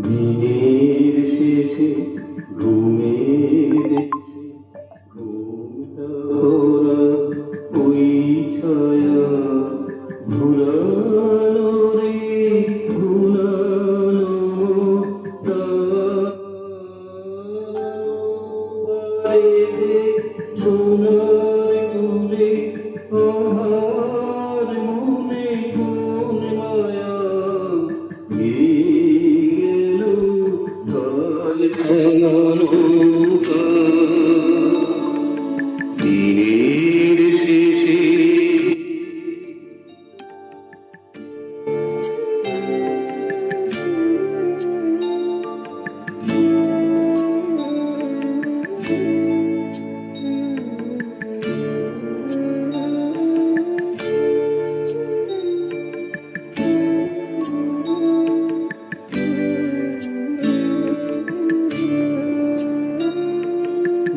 দিনের শেষে ঘুমের দেশে ঘুমটা ভরা ওই ছায়া ভুলানো রে ভুলানো বাড়িতে সোনার কুলে আমার মনে কোন মায়া গেল কাল ভাঙানো দিনের শেষে।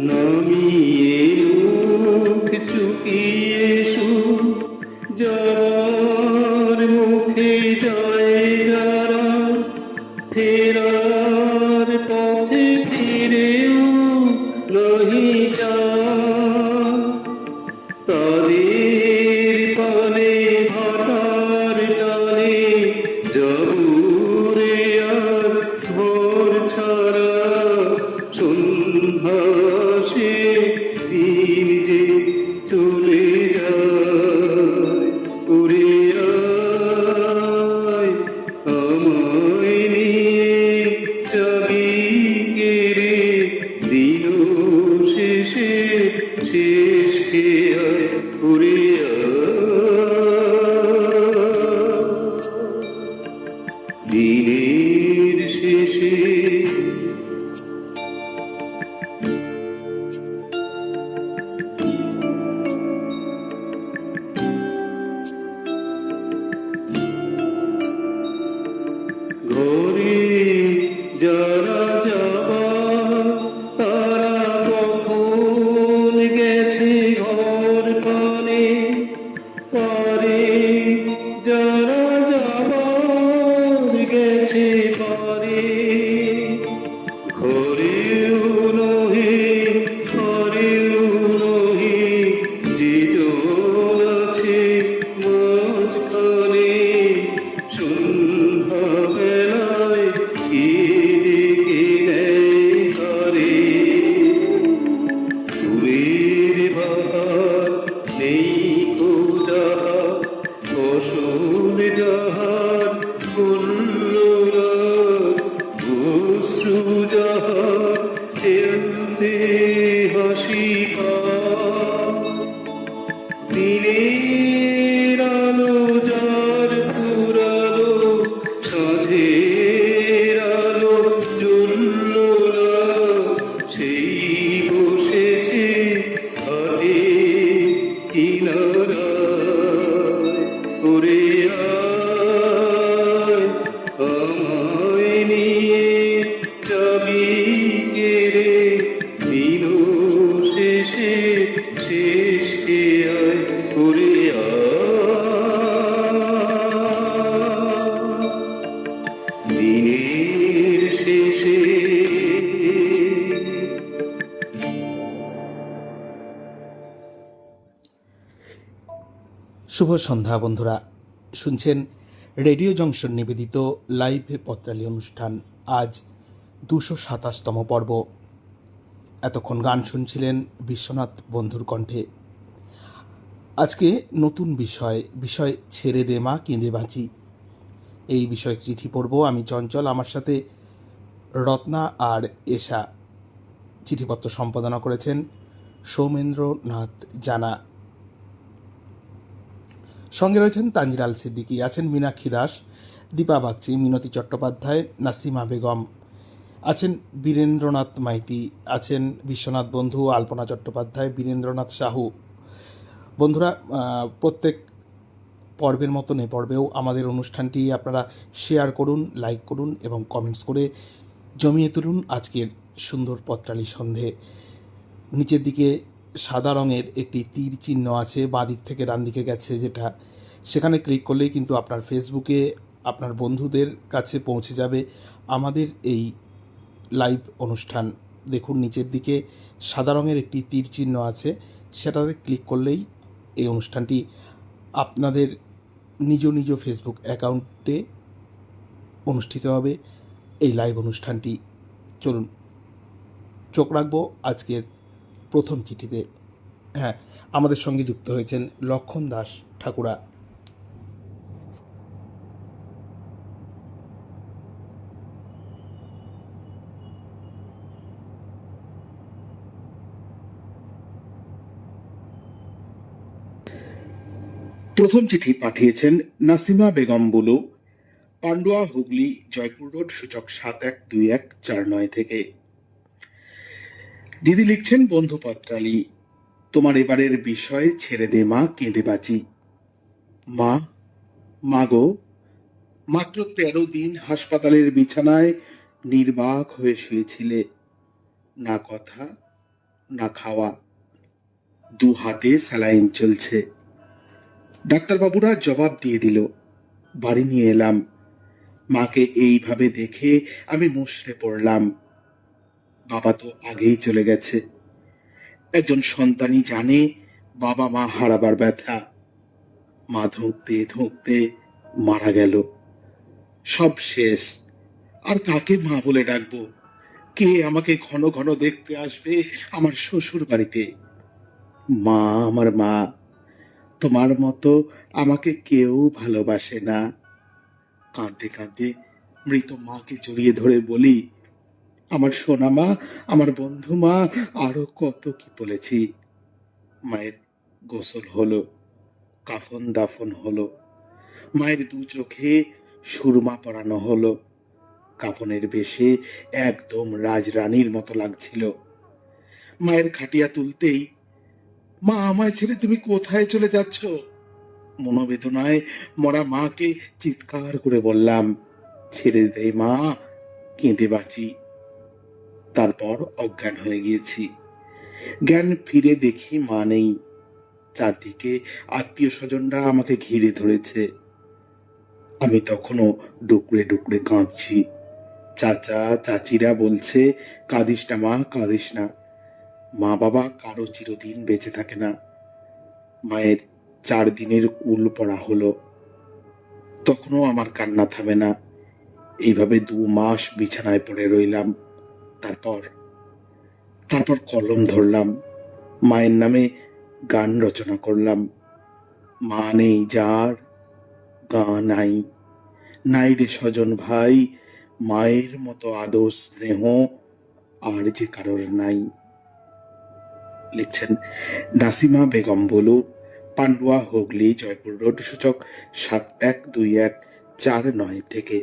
নামিয়ে মুখ চুকিয়ে সুর যার মুখে যায় যারা ফেরার পথে ফিরেও নহি চায় তাদের পানে ভাটার টানে যাবুরে আজ ভোর ছাড়া সন্ধ্যা সে দিন যে চলে যায় উড়ে আয় আমায় নিয়ে যাবি কেড়ে দিন শেষে শেষ খেয়ায় উড়ে দিনের শেষে। ঘরে যারা যাবা তারা কখন গেছে ঘর পানে পারে যারা যাবার গেছে পারে ঘরেও নহে ঘরেও নহে যে জন আছে মাঝখানে সন্ধ্যা বেলায় কে ডেকে নেয় কারে ফুলের বাহার নেই যাহার ফসল যাহার করল না অশ্রু যাহার ফেলতে হাসি দিনের আলো যার পুরালো সাঁঝের আলো জ্বলল না সেই বসেছে ঘাটে কিনারায় উড়ে আয় আমায় নিয়ে যাবি কেড়ে দিন শেষে শেষ খেয়ায় উড়ে দিনের শেষে। শুভ সন্ধ্যা বন্ধুরা, শুনছেন রেডিও জংশন নিবেদিত লাইভ পত্রালি অনুষ্ঠান। আজ 227তম পর্ব। এতক্ষণ গান শুনছিলেন বিশ্বনাথ বন্ধুর কণ্ঠে। আজকে নতুন বিষয় ছেড়ে দে মা কেঁদে বাঁচি, এই বিষয়ে চিঠি পড়ব। আমি চঞ্চল, আমার সাথে রত্না আর এশা। চিঠিপত্র সম্পাদনা করেছেন সৌমেন্দ্রনাথ জানা। সঙ্গে রয়েছেন তানজিলাল সিদ্দিকী, আছেন মীনাক্ষী দাস, দীপা বাগচি, মিনতি চট্টোপাধ্যায়, নাসিমা বেগম, আছেন বীরেন্দ্রনাথ মাইতি, আছেন বিশ্বনাথ বন্ধু, আলপনা চট্টোপাধ্যায়, বীরেন্দ্রনাথ সাহু। বন্ধুরা, প্রত্যেক পর্বের মতন এ পর্বেও আমাদের অনুষ্ঠানটি আপনারা শেয়ার করুন, লাইক করুন এবং কমেন্টস করে জমিয়ে তুলুন আজকের সুন্দর পত্রালি সন্ধে। নিচের দিকে সাদা রঙের একটি তীর চিহ্ন আছে, বাঁ দিক থেকে ডান দিকে গেছে যেটা, সেখানে ক্লিক করলেই কিন্তু আপনার ফেসবুকে আপনার বন্ধুদের কাছে পৌঁছে যাবে আমাদের এই লাইভ অনুষ্ঠান। দেখুন নিচের দিকে সাদা রঙের একটি তীর চিহ্ন আছে, সেটাতে ক্লিক করলেই এই অনুষ্ঠানটি আপনাদের নিজ নিজ ফেসবুক অ্যাকাউন্টে অনুষ্ঠিত হবে। এই লাইভ অনুষ্ঠানটি চলুন চোখ রাখবো আজকের প্রথম চিঠিতে। হ্যাঁ, আমাদের সঙ্গে যুক্ত হয়েছেন লক্ষণ দাস ঠাকুরা। প্রথম চিঠি পাঠিয়েছেন নাসিমা বেগম বুলু, পান্ডুয়া, হুগলি, জয়পুর রোড, সূচক 712149 থেকে। দিদি লিখছেন, বন্ধু পত্রালি, তোমার এবারের বিষয় ছেড়ে দে মা, কেঁদে বাঁচি। মা, মাগো, মাত্র 13 দিন হাসপাতালের বিছানায় নির্বাক হয়ে শুয়েছিলে। না কথা, না খাওয়া, 2 হাতে স্যালাইন চলছে। ডাক্তারবাবুরা জবাব দিয়ে দিল। বাড়ি নিয়ে এলাম। মাকে এইভাবে দেখে আমি মুষড়ে পড়লাম। বাবা তো আগেই চলে গেছে। একজন সন্তানই জানে বাবা মা হারাবার ব্যথা। মা ধুঁকতে ধুঁকতে মারা গেল। সব শেষ। আর কাকে মা বলে ডাকবো? কে আমাকে ঘন ঘন দেখতে আসবে আমার শ্বশুর বাড়িতে? মা, আমার মা, তোমার মতো আমাকে কেউ ভালোবাসে না। কাঁদতে কাঁদতে মৃত মাকে জড়িয়ে ধরে বলি, আমার সোনা মা, আমার বন্ধু মা, আরো কত কি বলেছি। মায়ের গোসল হলো, কাফন দাফন হলো, মায়ের 2 চোখে সুরমা পরানো হলো। কাফনের বেশে একদম রাজরানীর মতো লাগছিল। মায়ের খাটিয়া তুলতেই, মা, আমায় ছেড়ে তুমি কোথায় চলে যাচ্ছ? মনোবেদনায় মরা মাকে চিৎকার করে বললাম, ছেড়ে দে মা, কেঁদে বাঁচি। তারপর অজ্ঞান হয়ে গিয়েছি। জ্ঞান ফিরে দেখি মা নেই। চারদিকে আত্মীয় স্বজনরা আমাকে ঘিরে ধরেছে। আমি তখনও ডুকরে ডুকরে কাঁদছি। চাচা চাচিরা বলছে, কাঁদিস না মা, কাঁদিস না। মা বাবা কারো চিরদিন বেঁচে থাকে না। মায়ের 4 দিনের কুল পড়া হলো। তখনও আমার কান্না থামে না। এইভাবে 2 মাস বিছানায় পড়ে রইলাম। তারপর কলম ধরলাম। মায়ের নামে গান রচনা করলাম। মা নেই যার, গা নাই, নাই রে স্বজন ভাই, মায়ের মতো আদর স্নেহ আর যে কারোর নাই। লিখছেন নাসিমা বেগম বুলু, পান্ডুয়া, হুগলি, জয়পুর রোড, সূচক 712149 থেকে।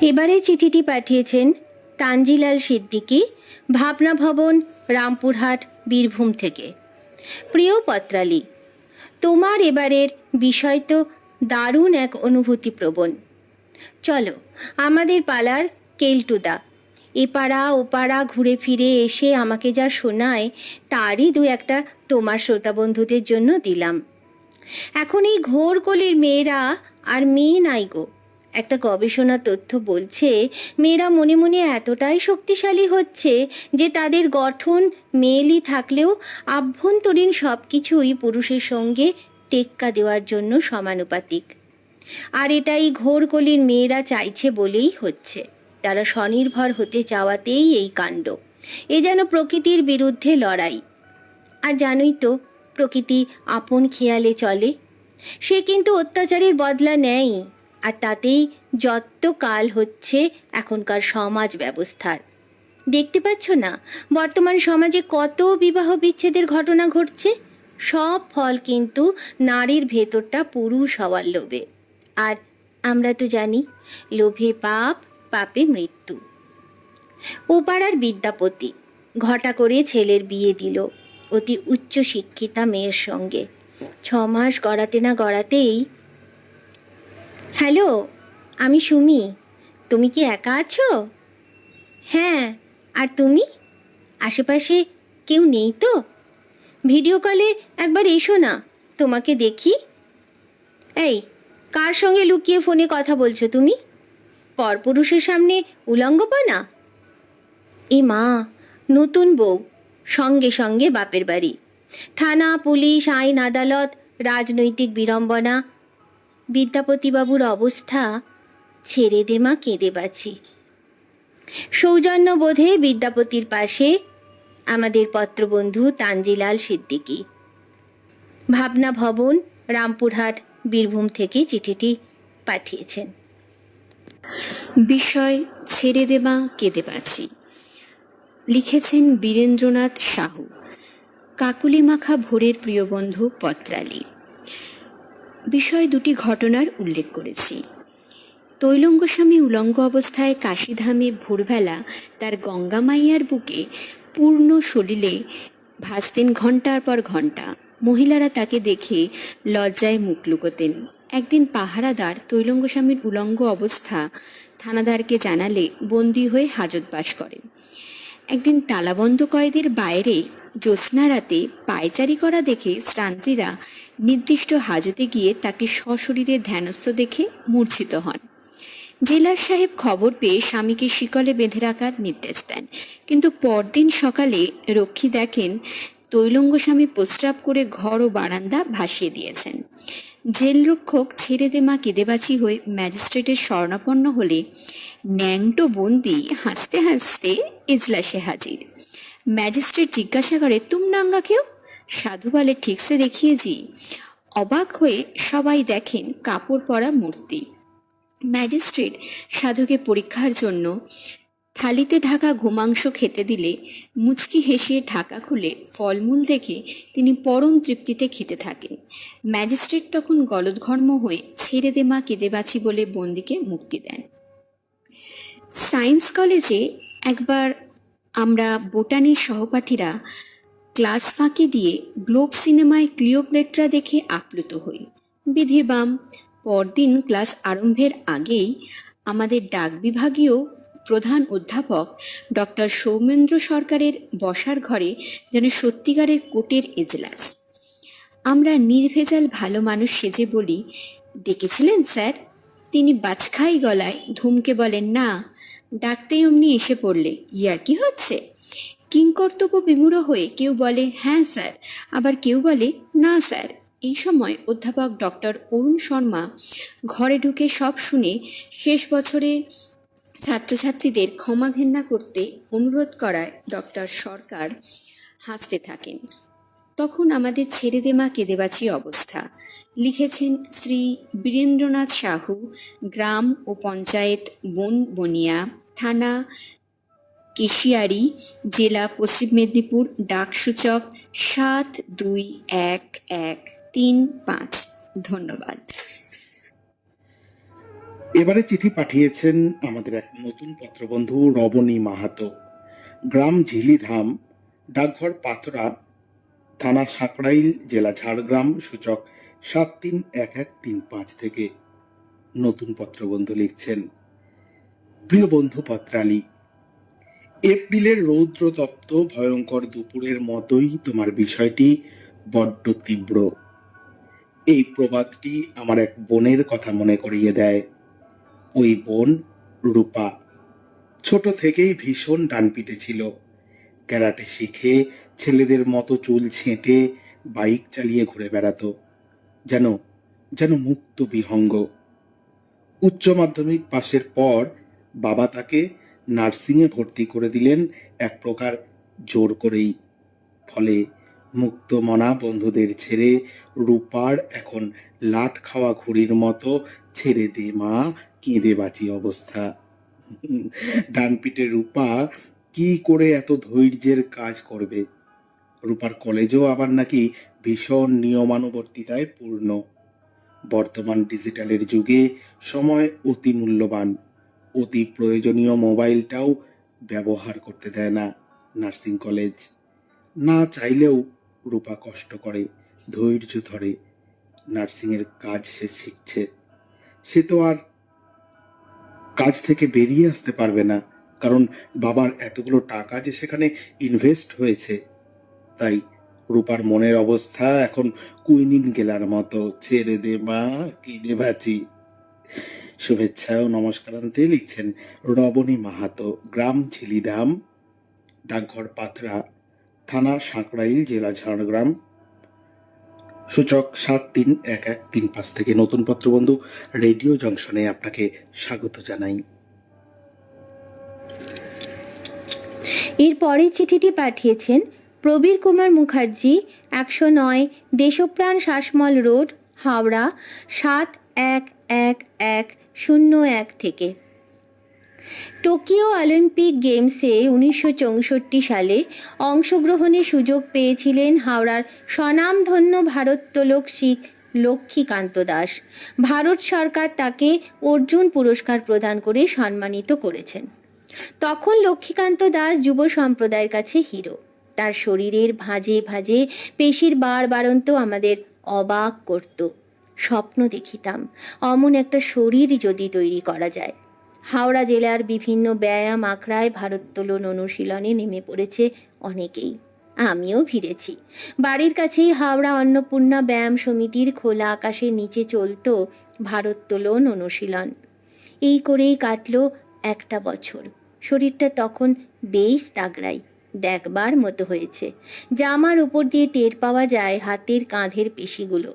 এবারে চিঠিটি পাঠিয়েছেন তানজিলাল সিদ্দিকী, ভাবনা ভবন, রামপুরহাট, বীরভূম থেকে। প্রিয় পত্রালি, তোমার এবারের বিষয় তো দারুণ এক অনুভূতিপ্রবণ। চলো আমাদের পালার কেলটুদা এপাড়া ওপাড়া ঘুরে ফিরে এসে আমাকে যা শোনায় তারই 2-1টা তোমার শ্রোতা বন্ধুদের জন্য দিলাম। এখন এই ঘোর কলির মেয়েরা আর মেয়ে নাই গো। একটা গবেষণা তথ্য বলছে মেয়েরা মনে মনে এতটাই শক্তিশালী হচ্ছে যে তাদের গঠন মেয়েলি থাকলেও আভ্যন্তরীণ সবকিছুই পুরুষের সঙ্গে টেক্কা দেওয়ার জন্য সমানুপাতিক। আর এটাই ঘোর কলির মেয়েরা চাইছে বলেই হচ্ছে। তারা স্বনির্ভর হতে চাওয়াতেই এই কাণ্ড। এ যেন প্রকৃতির বিরুদ্ধে লড়াই। আর জানোই তো, প্রকৃতি আপন খেয়ালে চলে। সে কিন্তু অত্যাচারের বদলা নেয়। আর তাতেই যত কাল হচ্ছে এখনকার সমাজ ব্যবস্থার। দেখতে পাচ্ছ না বর্তমান সমাজে কত বিবাহ বিচ্ছেদের ঘটনা ঘটছে? সব ফল কিন্তু নারীর ভেতরটা পুরুষ হওয়ার লোভে। আর আমরা তো জানি, লোভে পাপ, পাপে মৃত্যু। ওপাড়ার বিদ্যাপতি ঘটা করে ছেলের বিয়ে দিল অতি উচ্চ শিক্ষিতা মেয়ের সঙ্গে। 6 মাস গড়াতে না গড়াতেই, হ্যালো, আমি সুমি, তুমি কি একা আছো? হ্যাঁ, আর তুমি? আশেপাশে কেউ নেই তো? ভিডিও কলে একবার এসো না, তোমাকে দেখি। এই, কার সঙ্গে লুকিয়ে ফোনে কথা বলছো তুমি? পরপুরুষের সামনে উলঙ্গপনা? এ মা, নতুন বউ, সঙ্গে সঙ্গে বাপের বাড়ি, থানা পুলিশ আইন আদালত, রাজনৈতিক বিড়ম্বনা। বিদ্যাপতিবাবুর অবস্থা ছেড়ে দে মা, কেঁদে বাঁচি। সৌজন্য বোধে বিদ্যাপতির পাশে আমাদের পত্রবন্ধু তানজিলাল সিদ্দিকী। ভাবনা ভবন, রামপুরহাট, বীরভূম থেকে চিঠিটি পাঠিয়েছেন। বিষয় ছেড়ে দেবা কেঁদে বাঁচি। লিখেছেন বীরেন্দ্রনাথ সাহু। কাকুলি মাখা ভোরের প্রিয় বন্ধু পত্রালী। বিষয় দুটি ঘটনার উল্লেখ করেছি। তৈলঙ্গস্বামী উলঙ্গ অবস্থায় কাশীধামে ভোরবেলা তার গঙ্গামাইয়ার বুকে পূর্ণ সলিলে ভাসতেন ঘণ্টার পর ঘণ্টা। মহিলারা তাকে দেখে লজ্জায় মুখ লুকোতেন। একদিন পাহারাদার তৈলঙ্গস্বামীর উলঙ্গ অবস্থা থানাদারকে জানালে বন্দী হয়ে হাজতবাস করেন। একদিন তালাবন্ধ কয়েদের বাইরে জ্যোৎস্না রাতে পায়চারি করা দেখে শ্রান্তিরা নির্দিষ্ট হাজতে গিয়ে তাকে সশরীরে ধ্যানস্থ দেখে মূর্ছিত হন। জেলার সাহেব খবর পেয়ে স্বামীকে শিকলে বেঁধে রাখার নির্দেশ দেন, কিন্তু পরদিন সকালে রক্ষী দেখেন তৈলঙ্গস্বামী প্রস্রাব করে ঘর ও বারান্দা ভাসিয়ে দিয়েছেন। জেলরক্ষক ছেড়ে দে মা কেঁদে বাঁচি হয়ে ম্যাজিস্ট্রেটের শরণাপন্ন হলে ন্যাংটো বন্দি হাসতে হাসতে এজলাসে হাজির। ম্যাজিস্ট্রেট জিজ্ঞাসা করে, তুম নাঙ্গা কেউ? সাধু বলে, ঠিকসে দেখিয়ে জি। অবাক হয়ে সবাই দেখেন কাপড় পরা মূর্তি। ম্যাজিস্ট্রেট সাধুকে পরীক্ষার জন্য থালিতে ঢাকা ঘুমাংস খেতে দিলে মুচকি হেসে ঢাকা খুলে ফলমূল দেখে তিনি পরম তৃপ্তিতে খেতে থাকেন। ম্যাজিস্ট্রেট তখন গলদঘর্ম হয়ে ছেড়ে দে মা কেঁদে বাঁচি বলে বন্দিকে মুক্তি দেন। সায়েন্স কলেজে একবার আমরা বোটানির সহপাঠীরা ক্লাস ফাঁকি দিয়ে গ্লোব সিনেমায় ক্লিওপেট্রা দেখে আপ্লুত হই। বিধিবাম পরদিন ক্লাস আরম্ভের আগেই আমাদের ডাক বিভাগীয় প্রধান অধ্যাপক ডক্টর সৌমেন্দ্র সরকারের বসার ঘরে যেন সত্যিকারের কোর্টের এজলাস। আমরা নির্ভেজাল ভালো মানুষ সেজে বলি, ডেকেছিলেন স্যার? তিনি বাজখাই গলায় ধুমকে বলেন, না। ডাকতেই অমনি এসে পড়লে, ইয়ার কি হচ্ছে? কিংকর্তব্য বিমূঢ় হয়ে কেউ বলে, হ্যাঁ স্যার, আবার কেউ বলে, না স্যার। এই সময় অধ্যাপক ডক্টর অরুণ শর্মা ঘরে ঢুকে সব শুনে শেষ বছরে ছাত্রছাত্রীদের ক্ষমা ঘেন্না করতে অনুরোধ করায় ডক্টর সরকার হাসতে থাকেন। তখন আমাদের ছেড়ে দে মা কেঁদে বাঁচি অবস্থা। লিখেছেন শ্রী বীরেন্দ্রনাথ সাহু, গ্রাম ও পঞ্চায়েত বনিয়া, থানা কেশিয়ারি, জেলা পশ্চিম মেদিনীপুর, ডাক সূচক 721135। ধন্যবাদ। এবারে চিঠি পাঠিয়েছেন আমাদের এক নতুন পত্রবন্ধু রবণী মাহাতো। গ্রাম ঝিলিধাম, ডাকঘর পাথরা, থানা সাঁকড়াইল, জেলা ঝাড়গ্রাম, সূচক 731135 থেকে। নতুন পত্রবন্ধু লিখছেন, প্রিয় বন্ধু পত্রালী, এপ্রিলের রৌদ্রতপ্ত ভয়ঙ্কর দুপুরের মতোই তোমার বিষয়টি বড্ড তীব্র। এই প্রবাদটি আমার এক বোনের কথা মনে করিয়ে দেয়। ওই বোন রূপা ছোট থেকেই ভীষণ ডানপিটে ছিল। ক্যারাটে শিখে ছেলেদের মতো চুল ছেঁটে বাইক চালিয়ে ঘুরে বেড়াতো, যেন যেন মুক্ত বিহঙ্গ। উচ্চ মাধ্যমিক পাশের পর বাবা তাকে নার্সিংয়ে ভর্তি করে দিলেন এক প্রকার জোর করেই। ফলে মুক্ত মনা বন্ধুদের ছেড়ে রূপার এখন লাট খাওয়া ঘুড়ির মতো ছেড়ে দে মা কেঁদে বাঁচি অবস্থা। ডানপিটে রূপা কি করে এত ধৈর্যের কাজ করবে? রূপার কলেজও আবার নাকি ভীষণ নিয়মানুবর্তিতায় পূর্ণ। বর্তমান ডিজিটালের যুগে সময় অতি মূল্যবান। অতি প্রয়োজনীয় মোবাইলটাও ব্যবহার করতে দেয় না নার্সিং কলেজ। না চাইলেও রূপা কষ্ট করে, ধৈর্য ধরে নার্সিংয়ের কাজ সে শিখছে। সে তো আর কাজ থেকে বেরিয়ে আসতে পারবে না, কারণ বাবার এতগুলো টাকা যে সেখানে ইনভেস্ট হয়েছে। তাই রূপার মনের অবস্থা এখন কুইনিন গেলার মতো। ছেড়ে দে মা, কেঁদে বাঁচি। শুভেচ্ছা ও নমস্কারান্তে লিখছেন রবণী মাহাতো, গ্রাম ঝিলিধাম, ডাকঘর পাথরা, থানা সাঁকরাইল, জেলা ঝাড়গ্রাম। সূচক 731135 থেকে। নতুন পত্রবন্ধু রেডিও জংশনে আপনাকে স্বাগত জানাই। এর পরের চিঠিটি পাঠিয়েছেন প্রবীর কুমার মুখার্জি, 109 দেশপ্রাণ শাসমল রোড, হাওড়া 711101 থেকে। টোকিও অলিম্পিক গেমসে 1964 সালে অংশগ্রহণের সুযোগ পেয়েছিলেন হাওড়ার স্বনামধন্য ভারোত্তোলক শিখ লক্ষ্মীকান্ত দাস। ভারত সরকার তাকে অর্জুন পুরস্কার প্রদান করে সম্মানিত করেছেন। তখন লক্ষ্মীকান্ত দাস যুব সম্প্রদায়ের কাছে হিরো। তার শরীরের ভাঁজে ভাঁজে পেশির বাড়ন্ত আমাদের অবাক করত। স্বপ্ন দেখিতাম অমন একটা শরীর যদি তৈরি করা যায়। হাওড়া জেলার বিভিন্ন ব্যায়াম আখড়ায় ভারোত্তোলন অনুশীলনে নেমে পড়েছে অনেকেই। আমিও ভিড়েছি। বাড়ির কাছেই হাওড়া অন্নপূর্ণা ব্যায়াম সমিতির খোলা আকাশের নিচে চলত ভারোত্তোলন অনুশীলন। এই করেই কাটলো একটা বছর। শরীরটা তখন বেশ তাগড়াই, দেখবার মতো হয়েছে। জামার উপর দিয়ে টের পাওয়া যায় হাতের কাঁধের পেশিগুলো।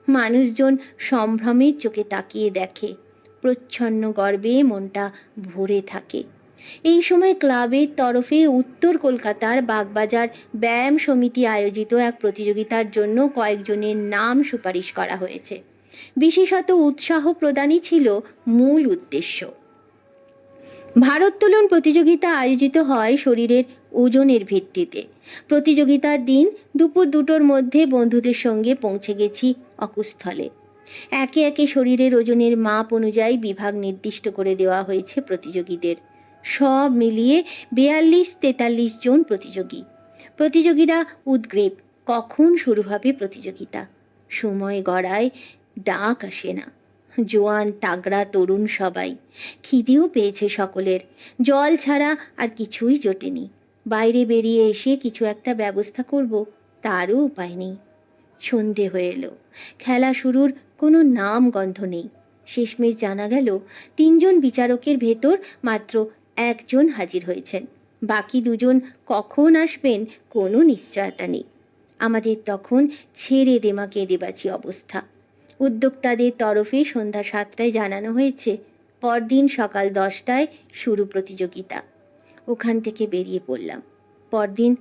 মানুষজন সম্ভ্রমের চোখে তাকিয়ে দেখে, প্রচ্ছন্ন গর্বে মনটা ভরে থাকে। এই সময় ক্লাবের তরফে উত্তর কলকাতার বাগবাজার ব্যায়াম সমিতি আয়োজিত এক প্রতিযোগিতার জন্য কয়েকজনের নাম সুপারিশ করা হয়েছে। বিশেষত উৎসাহ প্রদানই ছিল মূল উদ্দেশ্য। ভারোত্তোলন প্রতিযোগিতা আয়োজিত হয় শরীরের ওজনের ভিত্তিতে। প্রতিযোগিতার দিন দুপুর 2টোর মধ্যে বন্ধুদের সঙ্গে পৌঁছে গেছি অকুস্থলে। একে একে শরীরের ওজনের মাপ অনুযায়ী বিভাগ নির্দিষ্ট করে দেওয়া হয়েছে প্রতিযোগীদের। সব মিলিয়ে 42-43 জন প্রতিযোগী। প্রতিযোগীরা উদ্গ্রীব, কখন শুরু হবে প্রতিযোগিতা। সময় গড়ায়, ডাক আসে না। জোয়ান তাগড়া তরুণ সবাই। খিদেও পেয়েছে সকলের। জল ছাড়া আর কিছুই জোটেনি। বাইরে বেরিয়ে এসে কিছু একটা ব্যবস্থা করব, তারও উপায় নেই। সন্ধে হয়ে এলো। খেলা শুরুর কোনো নাম গন্ধ নেই। শেষমেশ জানা গেল 3 জন বিচারকের ভেতর মাত্র 1 জন হাজির হয়েছেন। বাকি 2 জন কখন আসবেন কোনো নিশ্চয়তা নেই। আমাদের তখন ছেড়ে দেমা কেঁদে বাঁচি অবস্থা। উদ্যোক্তাদের তরফে সন্ধ্যা 7টায় জানানো হয়েছে পরদিন সকাল 10টায় শুরু প্রতিযোগিতা। ওখান থেকে বেরিয়ে পড়লাম। পরদিন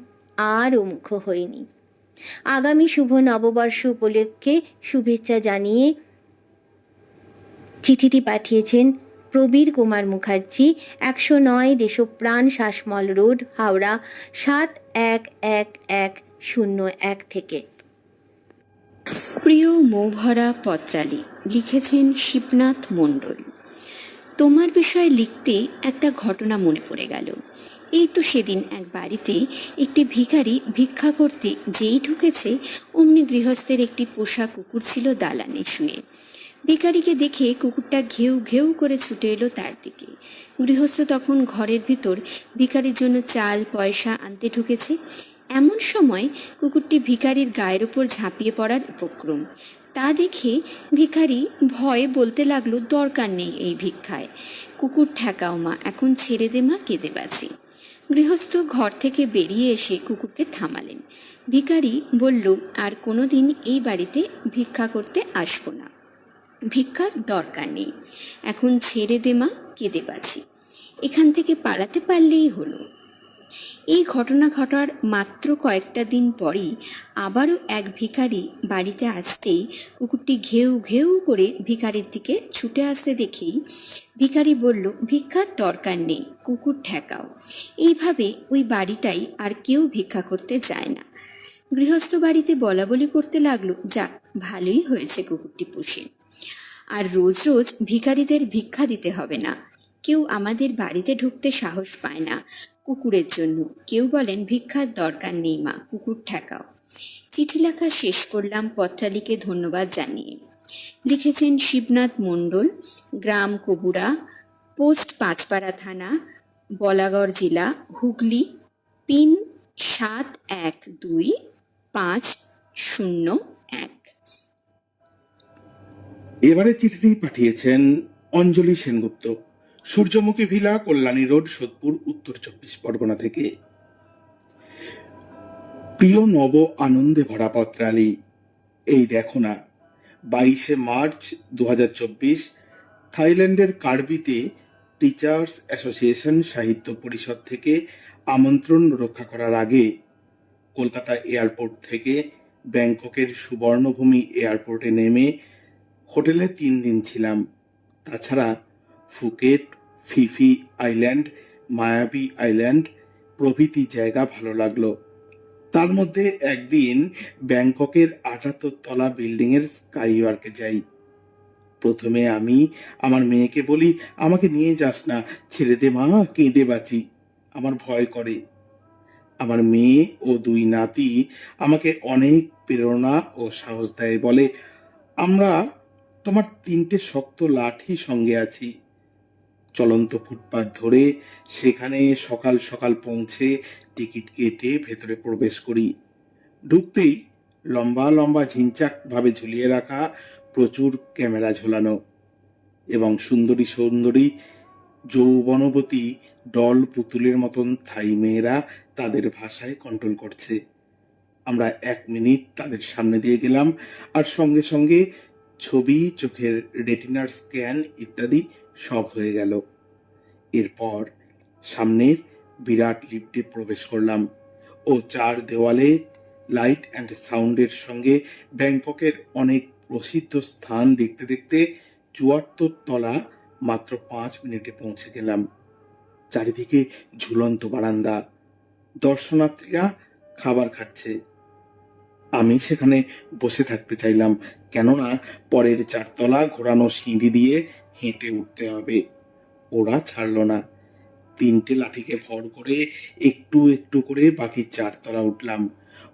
আর মুখ হয়নি। আগামী শুভ নববর্ষ উপলক্ষে শুভেচ্ছা জানিয়ে চিঠিটি পাঠিয়েছেন প্রবীর কুমার মুখার্জি, 109 দেশপ্রাণ শাসমল রোড, হাওড়া 711101 থেকে। প্রিয় মৌভরা পত্রালি, লিখেছেন শিবনাথ মণ্ডল। তোমার বিষয়ে লিখতে একটা ঘটনা মনে পড়ে গেল। এই তো সেদিন এক বাড়িতে একটি ভিখারি ভিক্ষা করতে যেই ঢুকেছে, অমনি গৃহস্থের একটি পোষা কুকুর ছিল দালানে শুয়ে। ভিখারিকে দেখে কুকুরটা ঘেউ ঘেউ করে ছুটে এলো তার দিকে। গৃহস্থ তখন ঘরের ভিতর ভিখারির জন্য চাল পয়সা আনতে ঢুকেছে। এমন সময় কুকুরটি ভিখারির গায়ের ওপর ঝাঁপিয়ে পড়ার উপক্রম। তা দেখে ভিখারি ভয়ে বলতে লাগলো, দরকার নেই এই ভিক্ষায়, কুকুর ঠেকাও মা, এখন ছেড়ে দে মা, কেঁদে বাঁচি। গৃহস্থ ঘর থেকে বেরিয়ে এসে কুকুরকে থামালেন। ভিখারি বলল, আর কোনোদিন এই বাড়িতে ভিক্ষা করতে আসবো না, ভিক্ষার দরকার নেই, এখন ছেড়ে দে মা, কেঁদে বাঁচি, এখান থেকে পালাতে পারলেই হলো। এই ঘটনা ঘটার মাত্র কয়েকটা দিন পরই আবারও এক ভিখারি বাড়িতে আসতেই কুকুরটি ঘেউ ঘেউ করে ভিখারির দিকে ছুটে আসতে দেখেই ভিখারি বলল, ভিক্ষার দরকার নেই, কুকুর ঠেকাও। এইভাবে ওই বাড়িটাই আর কেউ ভিক্ষা করতে যায় না। গৃহস্থ বাড়িতে বলা বলি করতে লাগলো, যাক ভালোই হয়েছে কুকুরটি পুষে, আর রোজ রোজ ভিখারিদের ভিক্ষা দিতে হবে না। কেউ আমাদের বাড়িতে ঢুকতে সাহস পায় না কুকুরের জন্য। কেউ বলেন, ভিক্ষার দরকার নেই মা, কুকুর ঠেকাও। চিঠি লেখা শেষ করলাম পত্রালিকে ধন্যবাদ জানিয়ে। লিখেছেন শিবনাথ মণ্ডল, গ্রাম কবুরা, পোস্ট পাঁচপাড়া থানা, বলাগড় জেলা, হুগলি, পিন 712 501। এবারে চিঠিটি পাঠিয়েছেন অঞ্জলি সেনগুপ্ত, সূর্যমুখী ভিলা, কল্যাণী রোড, সোদপুর, উত্তর 24 পরগনা থেকে। প্রিয় নব আনন্দে ভরা পত্রালি, এই দেখো না, 22শে মার্চ 2024 থাইল্যান্ডের কার্বিতে টিচার্স অ্যাসোসিয়েশন সাহিত্য পরিষদ থেকে আমন্ত্রণ রক্ষা করার আগে কলকাতা এয়ারপোর্ট থেকে ব্যাংককের সুবর্ণভূমি এয়ারপোর্টে নেমে হোটেলে 3 দিন ছিলাম। তাছাড়া ফুকেট, ফিফি আইল্যান্ড, মায়াবী আইল্যান্ড প্রভৃতি জায়গা ভালো লাগলো। তার মধ্যে একদিন ব্যাংককের 78 তলা বিল্ডিং এর স্কাইওয়ার্কে যাই। প্রথমে আমি আমার মেয়েকে বলি, আমাকে নিয়ে যাস না, ছেড়ে দে মা, কেঁদে বাঁচি, আমার ভয় করে। আমার মেয়ে ও 2 নাতি আমাকে অনেক প্রেরণা ও সাহস দেয়, বলে আমরা তোমার 3টে শক্ত লাঠি সঙ্গে আছি। চলন্ত ফুটপাত ধরে সেখানে সকাল সকাল পৌঁছে টিকিট কেটে ভেতরে প্রবেশ করি। ঢুকতেই লম্বা লম্বা ঝিনচাক ভাবে ঝুলিয়ে রাখা প্রচুর ক্যামেরা ঝোলানো এবং সুন্দরী সুন্দরী যৌবনবতী ডল পুতুলের মতন থাই মেয়েরা তাদের ভাষায় কন্ট্রোল করছে। আমরা 1 মিনিট তাদের সামনে দিয়ে গেলাম, আর সঙ্গে সঙ্গে ছবি, চোখের রেটিনার স্ক্যান ইত্যাদি সব হয়ে গেল। এরপর সামনের বিরাট লিফটে প্রবেশ করলাম ও 4 দেওয়ালে লাইট অ্যান্ড সাউন্ডের সঙ্গে ব্যাংককের অনেক প্রসিদ্ধ স্থান দেখতে দেখতে 74 তলা মাত্র 5 মিনিটে পৌঁছে গেলাম। চারিদিকে ঝুলন্ত বারান্দা, দর্শনার্থীরা খাবার খাচ্ছে। আমি সেখানে বসে থাকতে চাইলাম, কেননা পরের 4 তলা ঘোরানো সিঁড়ি দিয়ে হেঁটে উঠতে হবে। ওরা ছাড়লো না। 3টে লাঠিকে ভর করে একটু একটু করে বাকি 4 তলা উঠলাম।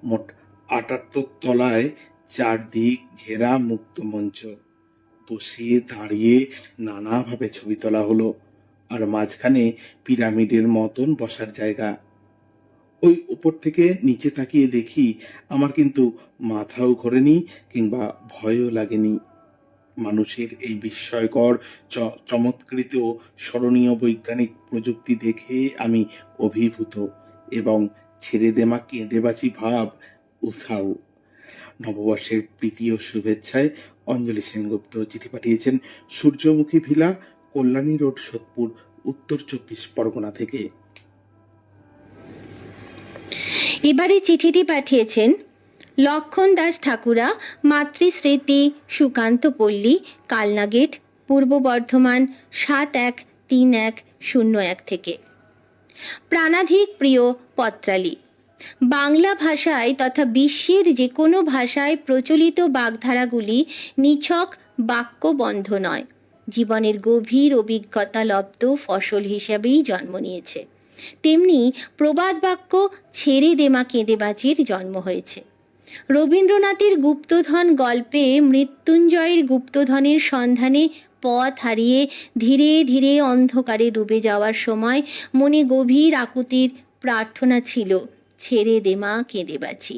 মোট 78 তলায় 4 দিক ঘেরা মুক্ত মঞ্চ। বসে দাঁড়িয়ে নানাভাবে ছবি তোলা হলো, আর মাঝখানে পিরামিডের মতন বসার জায়গা। ওই উপর থেকে নিচে তাকিয়ে দেখি আমার কিন্তু মাথাও ঘোরেনি কিংবা ভয়ও লাগেনি। মানুষের এই বিস্ময়কর চমৎকৃত স্মরণীয় বৈজ্ঞানিক প্রযুক্তি দেখে আমি অভিভূত এবং ছেড়ে দেমা কেঁদে বাঁচি ভাব উথাও। নববর্ষের প্রীতি ও শুভেচ্ছায় অঞ্জলি সেনগুপ্ত। চিঠি পাঠিয়েছেন সূর্যমুখী ভিলা, কল্যাণী রোড, সোদপুর, উত্তর 24 পরগনা থেকে। এবারে চিঠিটি পাঠিয়েছেন লক্ষণ দাস ঠাকুরা, মাতৃস্মৃতি, সুকান্ত পল্লী, কালনা গেট, পূর্ব বর্ধমান 713101 থেকে। প্রাণাধিক প্রিয় পত্রালি, বাংলা ভাষায় তথা বিশ্বের যে কোনো ভাষায় প্রচলিত বাগধারাগুলি নিছক বাক্যবন্ধ নয়, জীবনের গভীর অভিজ্ঞতা লব্ধ ফসল হিসাবেই জন্ম নিয়েছে। তেমনি প্রবাদ বাক্য ছেড়ে দেমা কেঁদে বাঁচির জন্ম হয়েছে। রবীন্দ্রনাথের গুপ্তধন গল্পে মৃত্যুঞ্জয়ের গুপ্তধনের সন্ধানে পথ হারিয়ে ধীরে ধীরে অন্ধকারে ডুবে যাওয়ার সময় মনে গভীর আকুতির প্রার্থনা ছিল, ছেড়ে দেমা কেঁদে বাঁচি।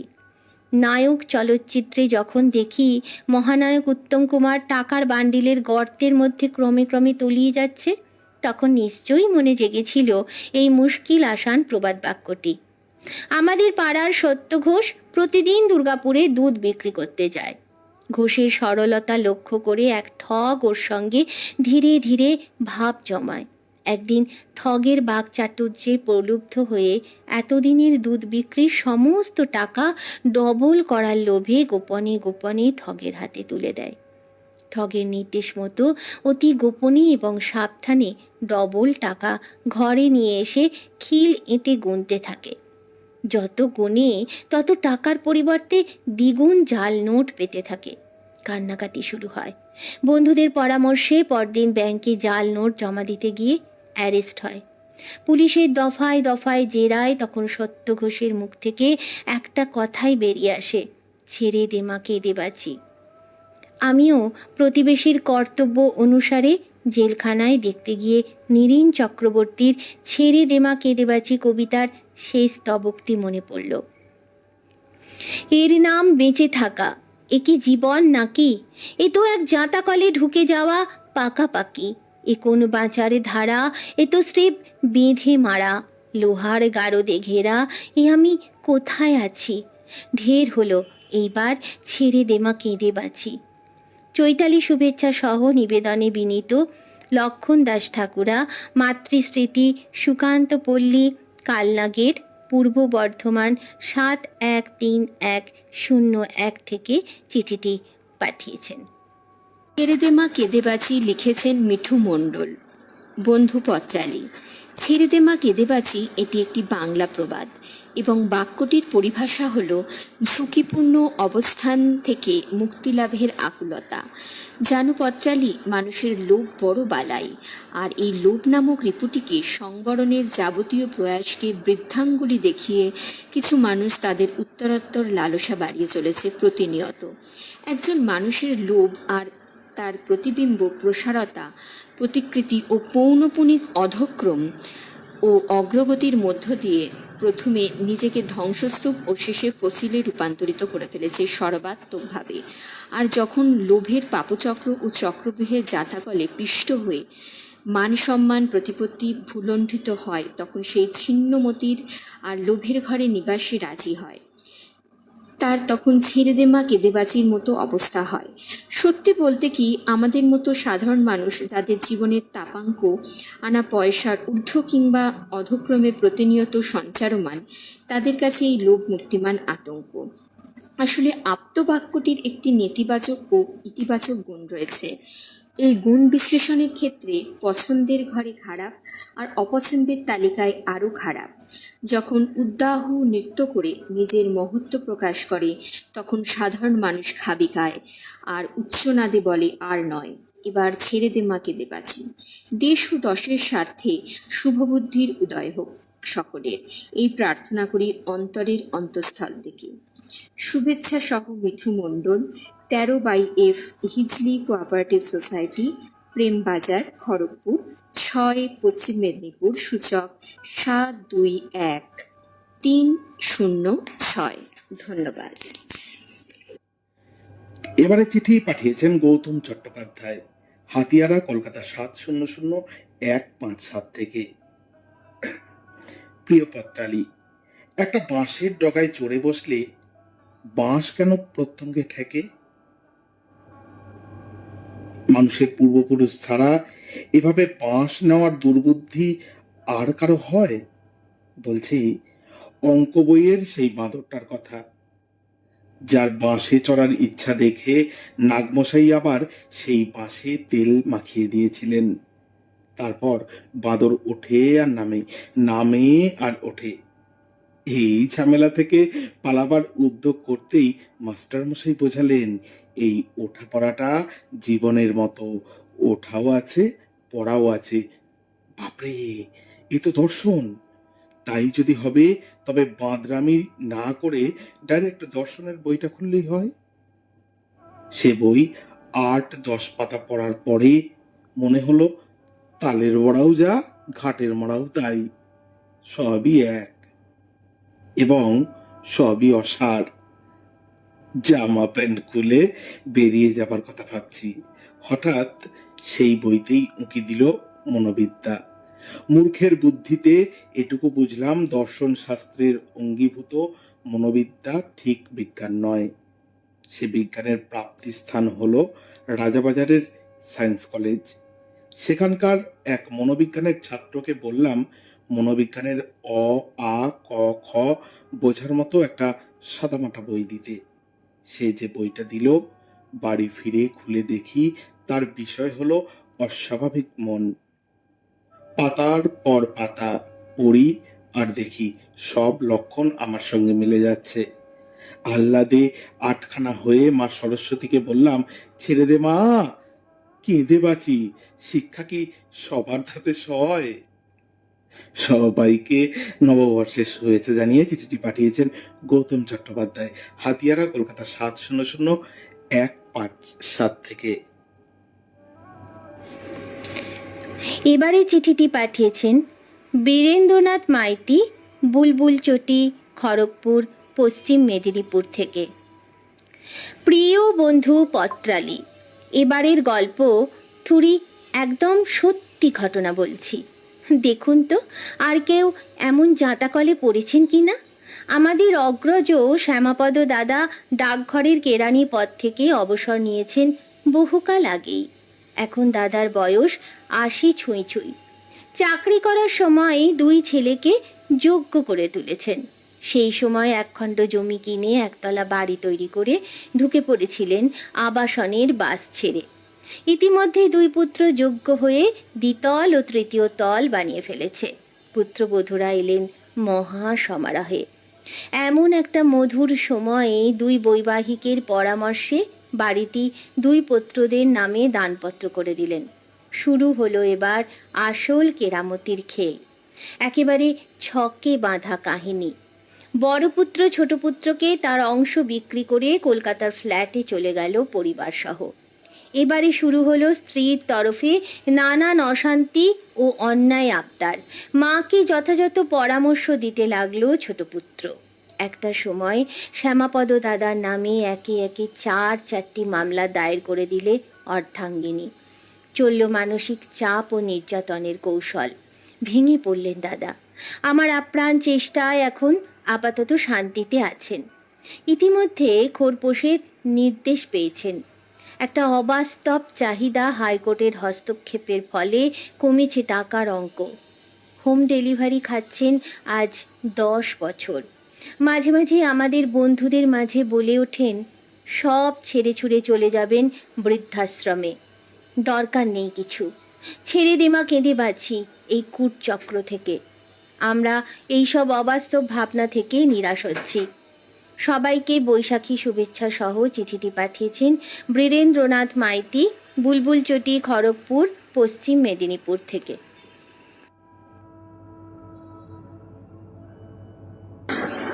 নায়ক চলচ্চিত্রে যখন দেখি মহানায়ক উত্তম কুমার টাকার বান্ডিলের গর্তের মধ্যে ক্রমে ক্রমে তলিয়ে যাচ্ছে, তখন নিশ্চয়ই মনে জেগেছিল এই মুশকিল আসান প্রবাদ বাক্যটি। আমাদের পাড়ার সত্য ঘোষ প্রতিদিন দুর্গাপুরে দুধ বিক্রি করতে যায়। ঘোষের সরলতা লক্ষ্য করে এক ঠগ ওর সঙ্গে ধীরে ধীরে ভাব জমায়। একদিন ঠগের বাকচাতুর্যে প্রলুব্ধ হয়ে এতদিনের দুধ বিক্রির সমস্ত টাকা ডবল করার লোভে গোপনে গোপনে ঠগের হাতে তুলে দেয়। ঠগের নির্দেশ মতো অতি গোপনে এবং সাবধানে ডবল টাকা ঘরে নিয়ে এসে খিল এঁটে গুনতে থাকে। যত গুনে তত টাকার পরিবর্তে দ্বিগুণ জাল নোট পেতে থাকে। কান্নাকাটি শুরু হয়। বন্ধুদের পরামর্শে পরদিন ব্যাংকে জাল নোট জমা দিতে গিয়ে অ্যারেস্ট হয়। পুলিশের দফায় দফায় জেরায় তখন সত্য ঘোষের মুখ থেকে একটা কথাই বেরিয়ে আসে, ছেড়ে দেমা কেঁদে বাঁচি। আমিও প্রতিবেশীর কর্তব্য অনুসারে জেলখানায় দেখতে গিয়ে নীরিন চক্রবর্তীর ছেড়ে দেমা কেঁদে বাঁচি কবিতার শেষ স্তবকটি মনে পড়ল। এর নাম বেঁচে থাকা। এ কি জীবন নাকি? এ তো এক জাঁতা কলে ঢুকে যাওয়া পাকাপাকি। এ কোন বাঁচারে ধারা? এ তো স্রেফ বেঁধে মারা, লোহার গারদে ঘেরা। এ আমি কোথায় আছি? ঢের হলো, এইবার ছেড়ে দেমা কেঁদে বাঁচি। চৈতালি শুভেচ্ছা সহ নিবেদনে বিনীত লক্ষণ দাস ঠাকুরা, মাতৃস্মৃতি, সুকান্ত পল্লী, কালনা গেট, পূর্ব বর্ধমান 713101 থেকে চিঠিটি পাঠিয়েছেন। ছেড়ে দে মা কেঁদে বাঁচি লিখেছেন মিঠু মণ্ডল। বন্ধু পত্রালি, ছেড়ে দে মা কেঁদে বাঁচি এটি একটি বাংলা প্রবাদ এবং বাক্যটির পরিভাষা হল ঝুঁকিপূর্ণ অবস্থান থেকে মুক্তিলাভের আকুলতা। জানো পত্রালি, মানুষের লোভ বড় বালাই, আর এই লোভ নামক রিপুটিকে সংবরণের যাবতীয় প্রয়াসকে বৃদ্ধাঙ্গুলি দেখিয়ে কিছু মানুষ তাদের উত্তরোত্তর লালসা বাড়িয়ে চলেছে প্রতিনিয়ত। একজন মানুষের লোভ আর তার প্রতিবিম্ব প্রসারতা, প্রতিকৃতি ও পৌনপুনিক অধক্রম ও অগ্রগতির মধ্য দিয়ে প্রথমে নিজেকে ধ্বংসস্তূপ ও শেষে ফসিলে রূপান্তরিত করে ফেলেছে সর্বাত্মকভাবে। আর যখন লোভের পাপচক্র ও চক্রব্যূহে জাতাকলে পিষ্ট হয়ে মান সম্মান প্রতিপত্তি ভুলণ্ঠিত হয়, তখন সেই ছিন্নমতির আর লোভের ঘরে নিবাসী রাজি হয়। তার তখন ছেড়ে দে মা কেঁদে বাঁচির মতো অবস্থা হয়। সত্যি বলতে কি, আমাদের মতো সাধারণ মানুষ যাদের জীবনের তাপাঙ্ক আনা পয়সার ঊর্ধ্ব কিংবা অধক্রমে প্রতিনিয়ত সঞ্চারমান, তাদের কাছে এই লোভ মূর্তিমান আতঙ্ক। আসলে আপ্তবাক্যটির একটি নেতিবাচক ও ইতিবাচক গুণ রয়েছে। এই গুণ বিশ্লেষণের ক্ষেত্রে পছন্দের ঘরে খারাপ আর অপছন্দের তালিকায় আরও খারাপ। যখন উদ্দাহ নৃত্য করে নিজের মহত্ব প্রকাশ করে, তখন সাধারণ মানুষ খাবি খায় আর উচ্চনাদে বলে আর নয়, এবার ছেড়ে দে মা কেঁদে বাঁচি। দেশ ও দশের স্বার্থে শুভবুদ্ধির উদয় হোক সকলের, এই প্রার্থনা করি অন্তরের অন্তঃস্থল থেকে। শুভেচ্ছা সহ মিঠু মণ্ডল, 13/F Hijli cooperative society, Prembazar, Kharagpur 6, পশ্চিম মেদিনীপুর, সূচক 721306। ধন্যবাদ। এবারে চিঠি পাঠিয়েছেন গৌতম চট্টোপাধ্যায়, হাতিয়ারা, কলকাতা 700157 থেকে। প্রিয় পত্রালি, একটা বাঁশের ডগায় চড়ে বসলে বাঁশ কেন প্রত্যঙ্গে ঠেকে? মানুষের পূর্বপুরুষ ছাড়া এভাবে বাঁশ নেওয়ার দুর্বুদ্ধি আর কারো হয়? বলছি অঙ্ক বইয়ের সেই বাঁদরটার কথা, যার বাঁশে চড়ার ইচ্ছা দেখে নাগমশাই আবার সেই বাঁশে তেল মাখিয়ে দিয়েছিলেন। তারপর বাঁদর ওঠে আর নামে, নামে আর ওঠে। এই ঝামেলা থেকে পালাবার উদ্যোগ করতেই মাস্টারমশাই বোঝালেন, এই ওঠা পড়াটা জীবনের মতো, ওঠাও আছে পড়াও আছে। বাপরে, এ তো দর্শন! তাই যদি হবে তবে বাঁদরামি না করে ডাইরেক্ট দর্শনের বইটা খুললেই হয়। সে বই 8-10 পাতা পড়ার পরে মনে হলো তালের বড়াও যা, ঘাটের মড়াও তাই, সবই এক এবং সবই অসার। জামা প্যান্ট খুলে বেরিয়ে যাবার কথা ভাবছি, হঠাৎ সেই বইতেই উঁকি দিল মনোবিদ্যা। মূর্খের বুদ্ধিতে এটুকু বুঝলাম, দর্শন শাস্ত্রের অঙ্গীভূত মনোবিদ্যা ঠিক বিজ্ঞান নয়। সে বিজ্ঞানের প্রাপ্তি স্থান হলো রাজাবাজারের সায়েন্স কলেজ। সেখানকার এক মনোবিজ্ঞানের ছাত্রকে বললাম মনোবিজ্ঞানের অ, আ, ক, খ বোঝার মতো একটা সাদামাটা বই দিতে। সে যে বইটা দিল, বাড়ি ফিরে খুলে দেখি তার বিষয় হলো অস্বাভাবিক মন। পাতার পর পাতা পড়ি আর দেখি সব লক্ষণ আমার সঙ্গে মিলে যাচ্ছে। আহ্লাদে আটখানা হয়ে মা সরস্বতীকে বললাম, ছেড়ে দে মা, কেঁদে বাঁচি, শিক্ষা কি সবার ধাতে সয়? সবাইকে নববর্ষের শুভেচ্ছা জানিয়ে চিঠিটি পাঠিয়েছেন গৌতম চট্টোপাধ্যায়, হাতিয়ারা, কলকাতা 700157 থেকে। এবারে চিঠিটি পাঠিয়েছেন বীরেন্দ্রনাথ মাইতি, বুলবুল চটি, খড়গপুর পশ্চিম মেদিনীপুর থেকে। প্রিয় বন্ধু পত্রালি, এবারের গল্প থুরি একদম সত্যি ঘটনা বলছি। দেখুন তো আর কেউ এমন জাঁতাকলে পড়েছেন কিনা। আমাদের অগ্রজ শ্যামাপদ দাদা ডাকঘরের কেরানি পদ থেকে অবসর নিয়েছেন বহুকাল আগেই। এখন দাদার বয়স ৮০ ছুঁই ছুঁই। চাকরি করার সময় ২ ছেলেকে যোগ্য করে তুলেছেন। সেই সময় একখণ্ড জমি কিনে একতলা বাড়ি তৈরি করে ঢুকে পড়েছিলেন আবাসনের বাস ছেড়ে। ইতিমধ্যে ২ পুত্র যোগ্য হয়ে দ্বিতল ও তৃতীয় তল বানিয়ে ফেলেছে। পুত্রবধূরা এলেন মহা সমারোহে। এমন একটা মধুর সময়ে ২ বৈবাহিকের পরামর্শে বাড়িটি ২ পুত্রদের নামে দানপত্র করে দিলেন। শুরু হলো এবার আসল কেরামতির খেল, একেবারে ছকে বাঁধা কাহিনী। বড় পুত্র ছোট পুত্রকে তার অংশ বিক্রি করে কলকাতার ফ্ল্যাটে চলে গেল পরিবার সহ। এবারে শুরু হলো স্ত্রীর তরফে নানান অশান্তি ও অন্যায় আবদার। মাকে যথাযথ পরামর্শ দিতে লাগলো ছোট পুত্র। একটা সময় শ্যামাপদ দাদার নামে একে একে ৪টি মামলা দায়ের করে দিলে অর্ধাঙ্গিনী। চলল মানসিক চাপ ও নির্যাতনের কৌশল। ভেঙে পড়লেন দাদা। আমার আপ্রাণ চেষ্টায় এখন আপাতত শান্তিতে আছেন। ইতিমধ্যে খোরপোশের নির্দেশ পেয়েছেন। একটা অবাস্তব চাহিদা হাইকোর্টের হস্তক্ষেপের ফলে কমেছে টাকার অঙ্ক। হোম ডেলিভারি খাচ্ছেন আজ ১০ বছর। মাঝে মাঝে আমাদের বন্ধুদের মাঝে বলে ওঠেন, সব ছেড়ে ছুড়ে চলে যাবেন বৃদ্ধাশ্রমে, দরকার নেই কিছু, ছেড়ে দেমা কেঁদে বাঁচি এই কূটচক্র থেকে। আমরা এইসব অবাস্তব ভাবনা থেকে নিরাশ হচ্ছি। সবাইকে বৈশাখী শুভেচ্ছা সহ চিঠিটি পাঠিয়েছেন বীরেন্দ্রনাথ মাইতি, বুলবুলচটি, খড়গপুর, পশ্চিম মেদিনীপুর থেকে।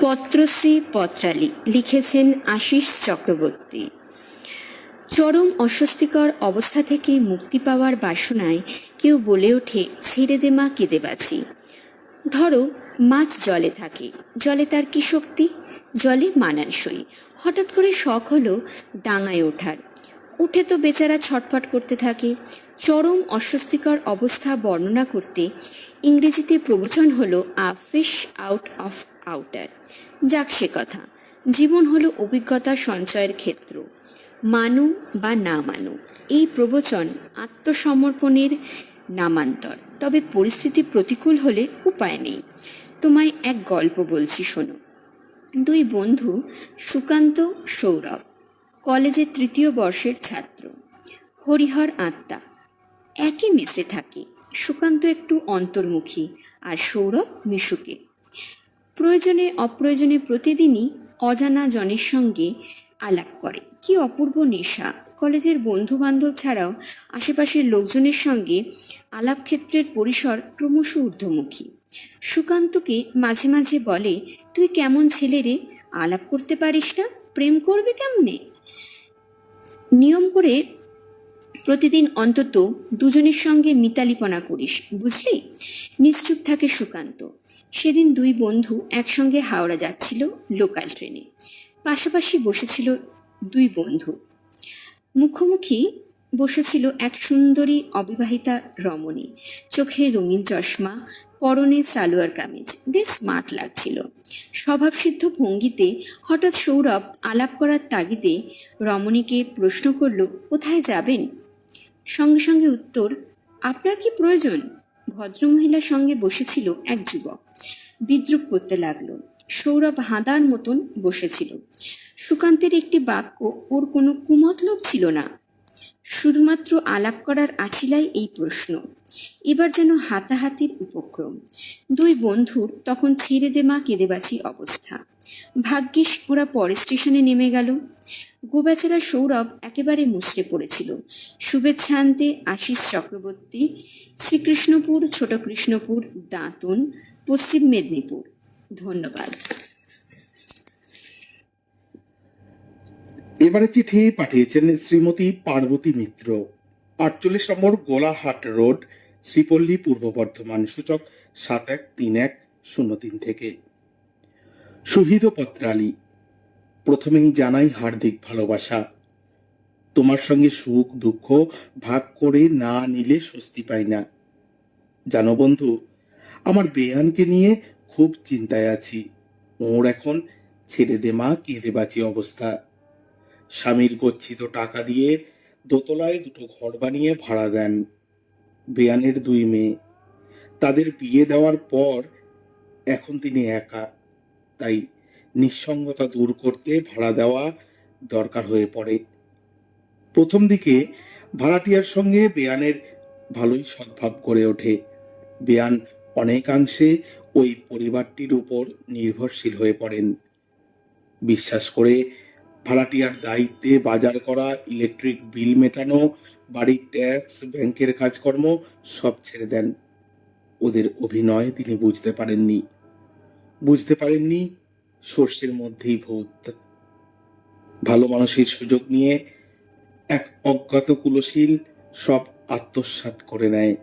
পত্রশ্রী পত্রালি লিখেছেন আশিস চক্রবর্তী। চরম অস্বস্তিকর অবস্থা থেকে মুক্তি পাওয়ার বাসনায় কেউ বলে ওঠে, ছেড়ে দে মা কেঁদে বাঁচি। ধরো মাছ জলে থাকে, জলে তার কি শক্তি, জলে মানানসই। হঠাৎ করে শখ হলো ডাঙায় ওঠার, উঠে তো বেচারা ছটফট করতে থাকে। চরম অস্বস্তিকর অবস্থা বর্ণনা করতে ইংরেজিতে প্রবচন হলো আ ফিশ আউট অফ আউটার। যাক সে কথা, জীবন হলো অভিজ্ঞতা সঞ্চয়ের ক্ষেত্র। মানু বা না মানু, এই প্রবচন আত্মসমর্পণের নামান্তর। তবে পরিস্থিতি প্রতিকূল হলে উপায় নেই। তোমায় এক গল্প বলছি, শোনো। 2 বন্ধু, সুকান্ত, সৌরভ, কলেজের 3য় বর্ষের ছাত্র। হরিহর আত্মা, একই মেসে থাকে। সুকান্ত একটু অন্তর্মুখী আর সৌরভ মিশুকে। প্রয়োজনে অপ্রয়োজনে প্রতিদিনই অজানা জনের সঙ্গে আলাপ করে। কি অপূর্ব নেশা! কলেজের বন্ধু বান্ধব ছাড়াও আশেপাশের লোকজনের সঙ্গে আলাপ ক্ষেত্রের পরিসর ক্রমশ ঊর্ধ্বমুখী। সুকান্তকে মাঝে মাঝে বলে, তুই কেমন ছেলে রে, আলাপ করতে পারিস না, প্রেম করবে কেমনে? নিয়ম করে প্রতিদিন অন্তত দুজনের সঙ্গে মিতালিপনা করিস, বুঝলি? নিশ্চুপ থাকে সুকান্ত। সেদিন 2 বন্ধু একসঙ্গে হাওড়া যাচ্ছিল লোকাল ট্রেনে। পাশাপাশি বসেছিল 2 বন্ধু। মুখোমুখি বসেছিল এক সুন্দরী অবিবাহিতা রমণী। চোখে রঙিন চশমা, পরনে সালোয়ার কামিজ, বেশ স্মার্ট লাগছিল। স্বভাবসিদ্ধ ভঙ্গিতে হঠাৎ সৌরভ আলাপ করার তাগিদে রমণীকে প্রশ্ন করল, কোথায় যাবেন? সঙ্গে সঙ্গে উত্তর, আপনার কি প্রয়োজন? ভদ্রমহিলার সঙ্গে বসেছিল এক যুবক। বিদ্রুপ করতে লাগলো। সৌরভ হাঁদার মতন বসেছিল। সুকান্তের একটি বাক্য ওর কোনো কুমতলব ছিল না, শুধুমাত্র আলাপ করার আছিলাই এই প্রশ্ন। এবার যেন হাতাহাতির উপক্রম। 2 বন্ধুর তখন ছেড়ে দে মা কেঁদে বাঁচি অবস্থা। ভাগ্যিস ওরা পরে স্টেশনে নেমে গেল। গোবেচারা সৌরভ একেবারে মুষড়ে পড়েছিল। শুভেচ্ছা আনতে আশিস চক্রবর্তী, শ্রীকৃষ্ণপুর, ছোট কৃষ্ণপুর, দাঁতুন, পশ্চিম মেদিনীপুর। ধন্যবাদ। এবারে চিঠি পাঠিয়েছেন শ্রীমতী পার্বতী মিত্র, 48 নম্বর গোলাহাট রোড, শ্রীপল্লী, পূর্ব বর্ধমান, সূচক 713103 থেকে। শহীদ পত্রালী, প্রথমেই জানাই হার্দিক ভালোবাসা। তোমার সঙ্গে সুখ দুঃখ ভাগ করে না নিলে স্বস্তি পাই না। জানো বন্ধু, আমার বেয়ানকে নিয়ে খুব চিন্তায় আছি। ওর এখন ছেড়ে দে মা কেঁদে বাঁচি অবস্থা। স্বামীর গচ্ছিত টাকা দিয়ে দোতলায় দুটো ঘর বানিয়ে ভাড়া দেন। বেয়ানের 2 মেয়ে, তাদের বিয়ে দেওয়ার পর এখন তিনি একা, তাই নিঃসঙ্গতা দূর করতে ভাড়া দেওয়া দরকার হয়ে পড়ে। প্রথম দিকে ভাড়াটিয়ার সঙ্গে বেয়ানের ভালোই সদ্ভাব গড়ে ওঠে। বেয়ান অনেকাংশে ওই পরিবারটির উপর নির্ভরশীল হয়ে পড়েন। বিশ্বাস করে ভাড়াটিয়ার দায়িত্বে বাজার করা, ইলেকট্রিক বিল মেটানো, বাড়ির ট্যাক্স, ব্যাংকের কাজকর্ম সব ছেড়ে দেন। ওদের অভিনয় তিনি বুঝতে পারেননি সর্ষের মধ্যেই ভূত। ভালো মানুষের সুযোগ নিয়ে এক অজ্ঞাত কুলশীল সব আত্মসাৎ করে নেয়।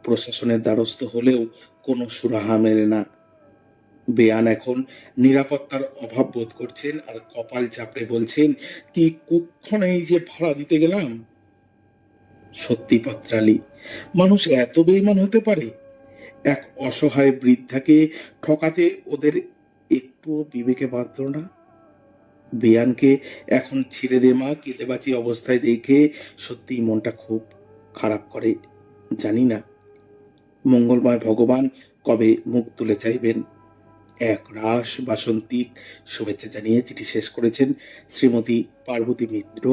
প্রশাসনের দ্বারস্থ হলেও কোনো সুরাহা মেলে না। বেয়ান এখন নিরাপত্তার অভাব বোধ করছেন আর কপাল চাপড়ে বলছেন, কি কুক্ষণেই যে ভাড়া দিতে গেলাম। সত্যি পত্রালী, মানুষ এত বেঈমান হতে পারে? এক অসহায় বৃদ্ধাকে ঠকাতে ওদের একটুও বিবেকে বাঁধল না। বেয়ানকে এখন ছেড়ে দে মা কেঁদে বাঁচি অবস্থায় দেখে সত্যি মনটা খুব খারাপ করে। জানি না মঙ্গলময় ভগবান কবে মুখ তুলে চাইবেন। এক রাস বাসন্তিক শুভেচ্ছা জানিয়ে চিঠি শেষ করেছেন শ্রীমতী পার্বতী মিত্র,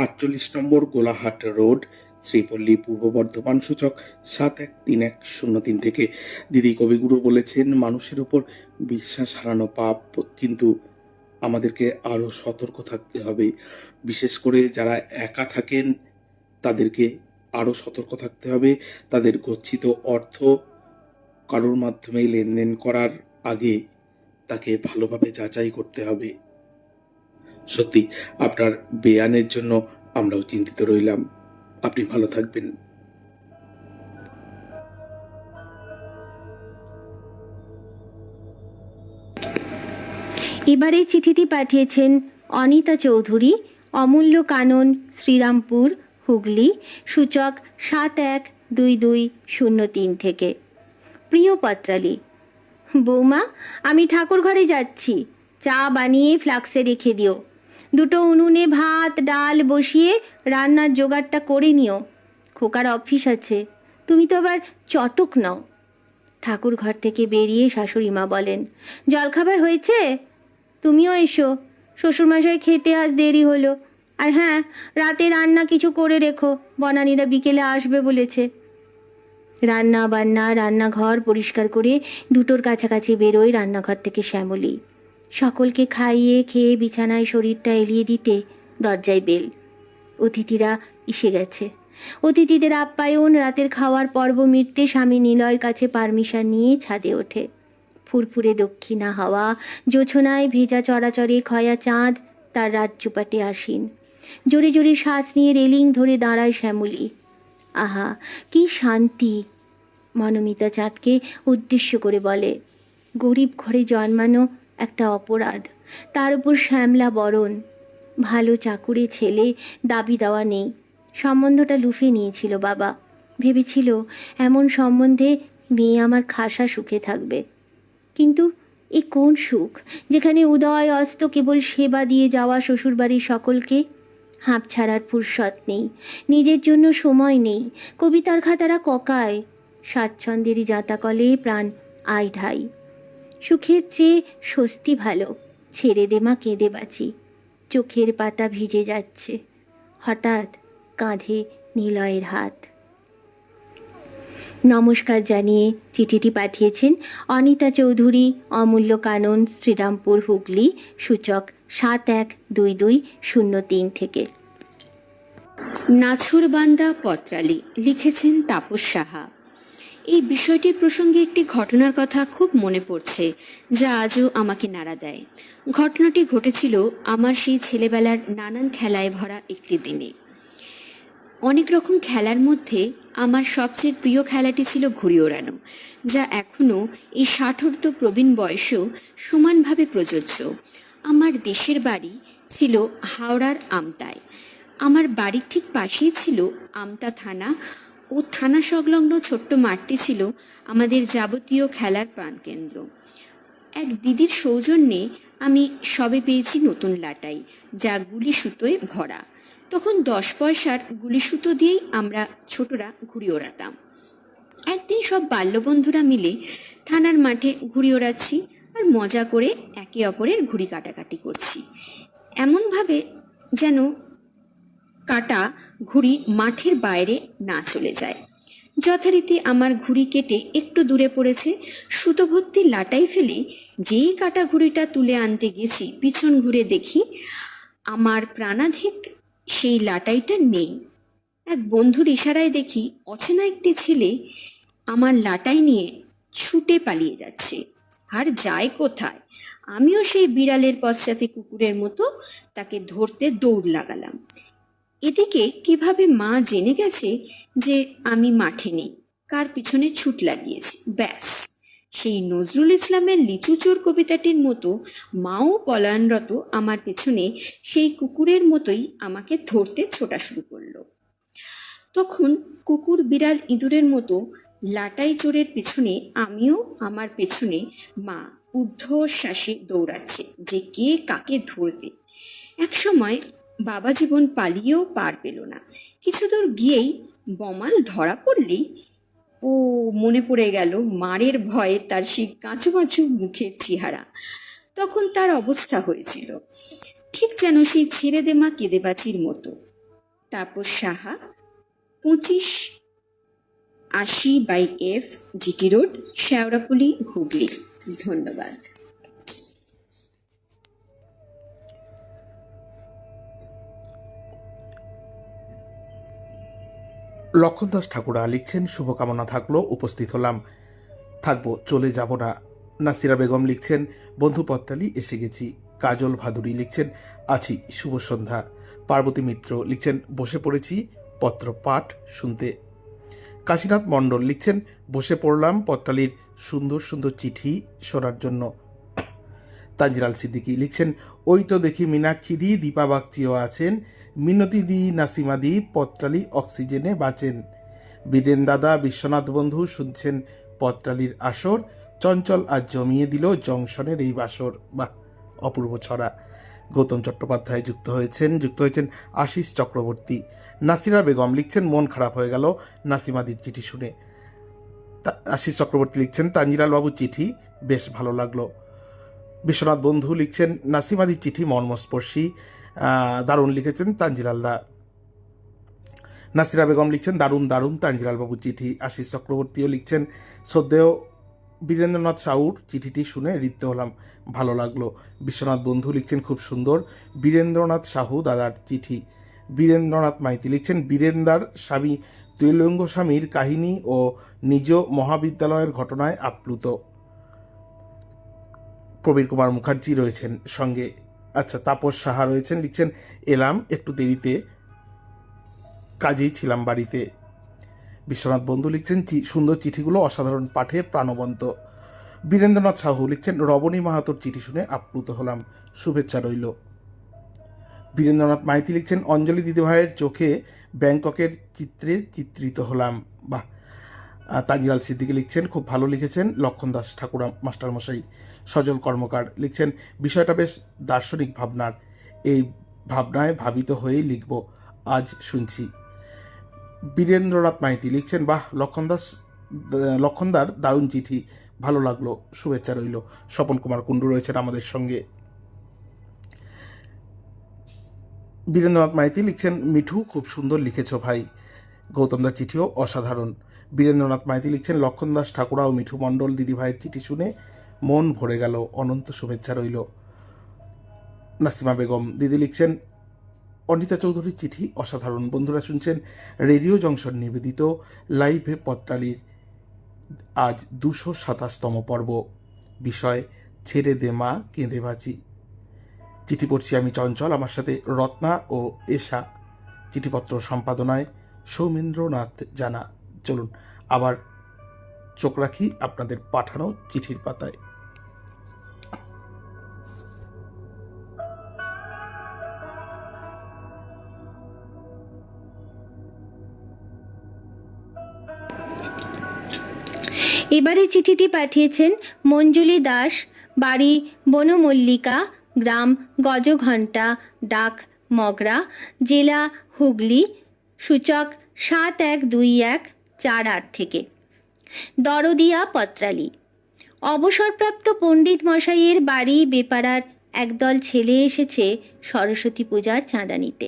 48 নম্বর গোলাহাট রোড, শ্রীপল্লী, পূর্ব বর্ধমান, সূচক 713103 থেকে। দিদি কবিগুরু বলেছেন, মানুষের উপর বিশ্বাস হারানো পাপ, কিন্তু আমাদেরকে আরো সতর্ক থাকতে হবে। বিশেষ করে যারা একা থাকেন তাদেরকে আরো সতর্ক থাকতে হবে। তাদের গচ্ছিত অর্থ কারোর মাধ্যমে লেনদেন করার আগে তাকে ভালোভাবে যাচাই করতে হবে। সত্যি আপনার বেয়ানের জন্য আমরাও চিন্তিত রইলাম। আপনি ভালো থাকবেন। এবারে চিঠিটি পাঠিয়েছেন অনিতা চৌধুরী, অমূল্য কানন, শ্রীরামপুর, হুগলি, সূচক 712203 থেকে। প্রিয় পত্রালী, বৌমা, আমি ঠাকুর ঘরে যাচ্ছি। চা বানিয়ে ফ্লাক্সে রেখে দিও। দুটো উনুনে ভাত ডাল বসিয়ে রান্নার জোগাড়টা করে নিও। খোকার অফিস আছে, তুমি তো আবার চটক নাও। ঠাকুর ঘর থেকে বেরিয়ে শাশুড়ি মা বলেন, জলখাবার হয়েছে? তুমিও এসো, শ্বশুরমশাই খেতে আজ দেরি হলো। আর হ্যাঁ, রাতে রান্না কিছু করে রেখো, বনানীরা বিকেলে আসবে বলেছে। রান্না বান্না রান্নাঘর পরিষ্কার করে 2টোর কাছাকাছি বেরোয় রান্নাঘর থেকে শ্যামলী। সকলকে খাইয়ে খেয়ে বিছানায় শরীরটা এলিয়ে দিতে দরজায় বেল। অতিথিরা এসে গেছে। অতিথিদের আপ্যায়ন, রাতের খাওয়ার পর্ব মিটতে স্বামী নিলয়ের কাছে পারমিশন নিয়ে ছাদে ওঠে। ফুরফুরে দক্ষিণা হাওয়া, জোছনায় ভেজা চরাচরে খয়া চাঁদ তার রাত চুপাটে আসীন। জোরে জোরে শ্বাস নিয়ে রেলিং ধরে দাঁড়ায় শ্যামলী। আহা, কি শান্তি! মনোমিতা চাঁদকে উদ্দেশ্য করে বলে, গরিব ঘরে জন্মানো একটা অপরাধ, তার উপর শ্যামলা বরণ। ভালো চাকুরে ছেলে, দাবি দেওয়া নেই। সম্বন্ধটা লুফে নিয়েছিল বাবা, ভেবেছিল এমন সম্বন্ধে মেয়ে আমার খাসা সুখে থাকবে। কিন্তু এ কোন সুখ, যেখানে উদয় অস্ত কেবল সেবা দিয়ে যাওয়া শ্বশুরবাড়ির সকলকে। হাঁপ ছাড়ার ফুরসত নেই, নিজের জন্য সময় নেই। কবিতার খাতারা ককায়, স্বাচ্ছন্দ্যেরই জাঁতাকলে প্রাণ আই ঢাই। সুখের চেয়ে স্বস্তি ভালো, ছেড়ে দে মা কেঁদে বাঁচি। চোখের পাতা ভিজে যাচ্ছে। হঠাৎ কাঁধে নিলয়ের হাত। নমস্কার জানিয়ে চিঠিটি পাঠিয়েছেন অনিতা চৌধুরী, অমূল্য কানন, শ্রীরামপুর, হুগলি, সূচক 712203 থেকে। নাছরবান্দা পত্রালী লিখেছেন তাপস সাহা। এই বিষয়টির প্রসঙ্গে একটি ঘটনার কথা খুব মনে পড়ছে, যা আজও আমাকে নাড়া দেয়। ঘটনাটি ঘটেছিল আমার সেই ছেলেবেলার নানান খেলায় ভরা একটি দিনে। অনেক রকম খেলার মধ্যে আমার সবচেয়ে প্রিয় খেলাটি ছিল ঘুড়ি ওড়ানো, যা এখনও এই ষাটোর্ধ্ব প্রবীণ বয়সেও সমানভাবে প্রযোজ্য। আমার দেশের বাড়ি ছিল হাওড়ার আমতায়। আমার বাড়ির ঠিক পাশেই ছিল আমতা থানা, ও থানা সংলগ্ন ছোট্ট মাঠটি ছিল আমাদের যাবতীয় খেলার প্রাণকেন্দ্র। এক দিদির সৌজন্যে আমি সবে পেয়েছি নতুন লাটাই, যা গুলি সুতোয় ভরা। তখন 10 পয়সার গুলি সুতো দিয়েই আমরা ছোটরা ঘুড়ি ওড়াতাম। একদিন সব বাল্যবন্ধুরা মিলে থানার মাঠে ঘুড়ি ওড়াচ্ছি আর মজা করে একে অপরের ঘুড়ি কাটাকাটি করছি, এমনভাবে যেন কাটা ঘুড়ি মাঠের বাইরে না চলে যায়। যথারীতি আমার ঘুড়ি কেটে একটু দূরে পড়েছে। সুতো ভর্তি লাটাই ফেলে যেই কাটা ঘুড়িটা তুলে আনতে গেছি, পিছন ঘুরে দেখি আমার প্রাণাধিক সেই লাটাইটা নেই। এক বন্ধুর ইশারায় দেখি অচেনা একটি ছেলে আমার লাটাই নিয়ে ছুটে পালিয়ে যাচ্ছে। আর যায় কোথায়? আমিও সেই বিড়ালের পশ্চাতে কুকুরের মতো তাকে ধরতে দৌড় লাগালাম। এদিকে কিভাবে মা জেনে গেছে যে আমি মাঠে নেই, কার পিছনে ছুট লাগিয়েছি, ব্যাস সেই নজরুল ইসলামের লিচু চোর কবিতাটির মতো মাও পলায়নরত আমার পেছনে সেই কুকুরের মতোই আমাকে ধরতে ছোটা শুরু করলো। তখন কুকুর বিড়াল ইঁদুরের মতো লাটাই চোরের পেছনে, আমিও আমার পেছনে মা ঊর্ধ্বশ্বাসে দৌড়াচ্ছে যে কে কাকে ধরবে। একসময় বাবা জীবন পালিয়েও পার পেল না। কিছু দূর গিয়েই বমাল ধরা পড়লেই মনে পড়ে গেল মারের ভয়ে তার সেই কাঁচু কাঁচু মুখের চেহারা। তখন তার অবস্থা হয়েছিল ঠিক যেন সেই ছেড়ে দে মা কেঁদে বাঁচির মতো। Tapas Saha, 2580/F GT road, Sheoraphuli, Hooghly. ধন্যবাদ। লক্ষণ দাস ঠাকুরা লিখছেন, শুভকামনা থাকলো, উপস্থিত হলাম, থাকবো, চলে যাব না। নাসিরা বেগম লিখছেন, বন্ধু পত্রালি এসে গেছি। কাজল ভাদুরী লিখছেন, আছি, শুভ সন্ধ্যা। পার্বতী মিত্র লিখছেন, বসে পড়েছি পত্র পাঠ শুনতে। কাশীনাথ মণ্ডল লিখছেন, বসে পড়লাম পত্রালির সুন্দর সুন্দর চিঠি শোনার জন্য। তানজিলাল সিদ্দিকী লিখছেন, ওই তো দেখি মীনাক্ষী দি, দীপা বাগচিও আছেন, মিনতি দি, নাসিমা দি, পত্রালি অক্সিজেনে বাঁচেন। বীরেন দাদা, বিশ্বনাথ বন্ধু শুনছেন পত্রালির আসর, চঞ্চল আজ জমিয়ে দিল জংশনের এই বাসর। বাহ, অপূর্ব ছড়া। গৌতম চট্টোপাধ্যায় যুক্ত হয়েছেন আশিস চক্রবর্তী। নাসিরা বেগম লিখছেন, মন খারাপ হয়ে গেল নাসিমাদির চিঠি শুনে। আশিস চক্রবর্তী লিখছেন, তানজিলাল বাবুর চিঠি বেশ ভালো লাগলো। বিশ্বনাথ বন্ধু লিখছেন, নাসিমাদির চিঠি মর্মস্পর্শী, দারুণ লিখেছেন তানজিলাল দা। নাসিরা বেগম লিখছেন, দারুণ দারুণ তানজিলাল বাবুর চিঠি। আশিস চক্রবর্তীও লিখছেন, শ্রদ্ধেয় বীরেন্দ্রনাথ সাউর চিঠিটি শুনে ঋদ্ধ হলাম, ভালো লাগলো। বিশ্বনাথ বন্ধু লিখছেন, খুব সুন্দর বীরেন্দ্রনাথ সাহু দাদার চিঠি। বীরেন্দ্রনাথ মাইতি লিখছেন, বীরেন্দার স্বামী তৈলঙ্গ স্বামীর কাহিনী ও নিজ মহাবিদ্যালয়ের ঘটনায় আপ্লুত। প্রবীর কুমার মুখার্জি রয়েছেন সঙ্গে। আচ্ছা, তাপস সাহা রয়েছেন, লিখছেন, এলাম একটু দেরিতে, কাজেই ছিলাম বাড়িতে। বিশ্বনাথ বন্ধু লিখছেন, সুন্দর চিঠিগুলো অসাধারণ পাঠে প্রাণবন্ত। বীরেন্দ্রনাথ সাহু লিখছেন, রবণী মাহাতোর চিঠি শুনে আপ্লুত হলাম, শুভেচ্ছা রইল। বীরেন্দ্রনাথ মাইতি লিখছেন, অঞ্জলি দিদিভাইয়ের চোখে ব্যাংককের চিত্রে চিত্রিত হলাম। বাহ। তানজিলাল সিদ্দিকী লিখছেন, খুব ভালো লিখেছেন লক্ষণ দাস ঠাকুরা মাস্টারমশাই। সজল কর্মকার লিখছেন, বিষয়টা বেশ দার্শনিক ভাবনার, এই ভাবনায় ভাবিত হয়েই লিখব, আজ শুনছি। বীরেন্দ্রনাথ মাইতি লিখছেন, বাহ, লক্ষণদার দারুণ চিঠি, ভালো লাগলো, শুভেচ্ছা রইল। স্বপন কুমার কুণ্ডু রয়েছেন আমাদের সঙ্গে। বীরেন্দ্রনাথ মাইতি লিখছেন, মিঠু খুব সুন্দর লিখেছ ভাই, গৌতমদার চিঠিও অসাধারণ। বীরেন্দ্রনাথ মাইতি লিখছেন, লক্ষণ দাস ঠাকুরা ও মিঠু মণ্ডল দিদিভাইয়ের চিঠি শুনে মন ভরে গেল, অনন্ত শুভেচ্ছা রইল। নাসিমা বেগম দিদি লিখছেন, অনিতা চৌধুরীর চিঠি অসাধারণ। বন্ধুরা শুনছেন রেডিও জংশন নিবেদিত লাইভে পত্রালির আজ 227তম পর্ব। বিষয়, ছেড়ে দে মা কেঁদে বাঁচি। চিঠি পড়ছি আমি চঞ্চল, আমার সাথে রত্না ও এশা। চিঠিপত্র সম্পাদনায় সৌমেন্দ্রনাথ জানা। চলুন আবার চোখ রাখি আপনাদের পাঠানো চিঠির পাতায়। এবারে চিঠিটি পাঠিয়েছেন মঞ্জুলি দাস, বাড়ি বনমল্লিকা, গ্রাম গজঘণ্টা, ডাক মগরা, জেলা হুগলি, সূচক 712148 থেকে। দরদিয়া পত্রালি। অবসরপ্রাপ্ত পণ্ডিত মশাইয়ের বাড়ি বেপাড়ার একদল ছেলে এসেছে সরস্বতী পূজার চাঁদা নিতে।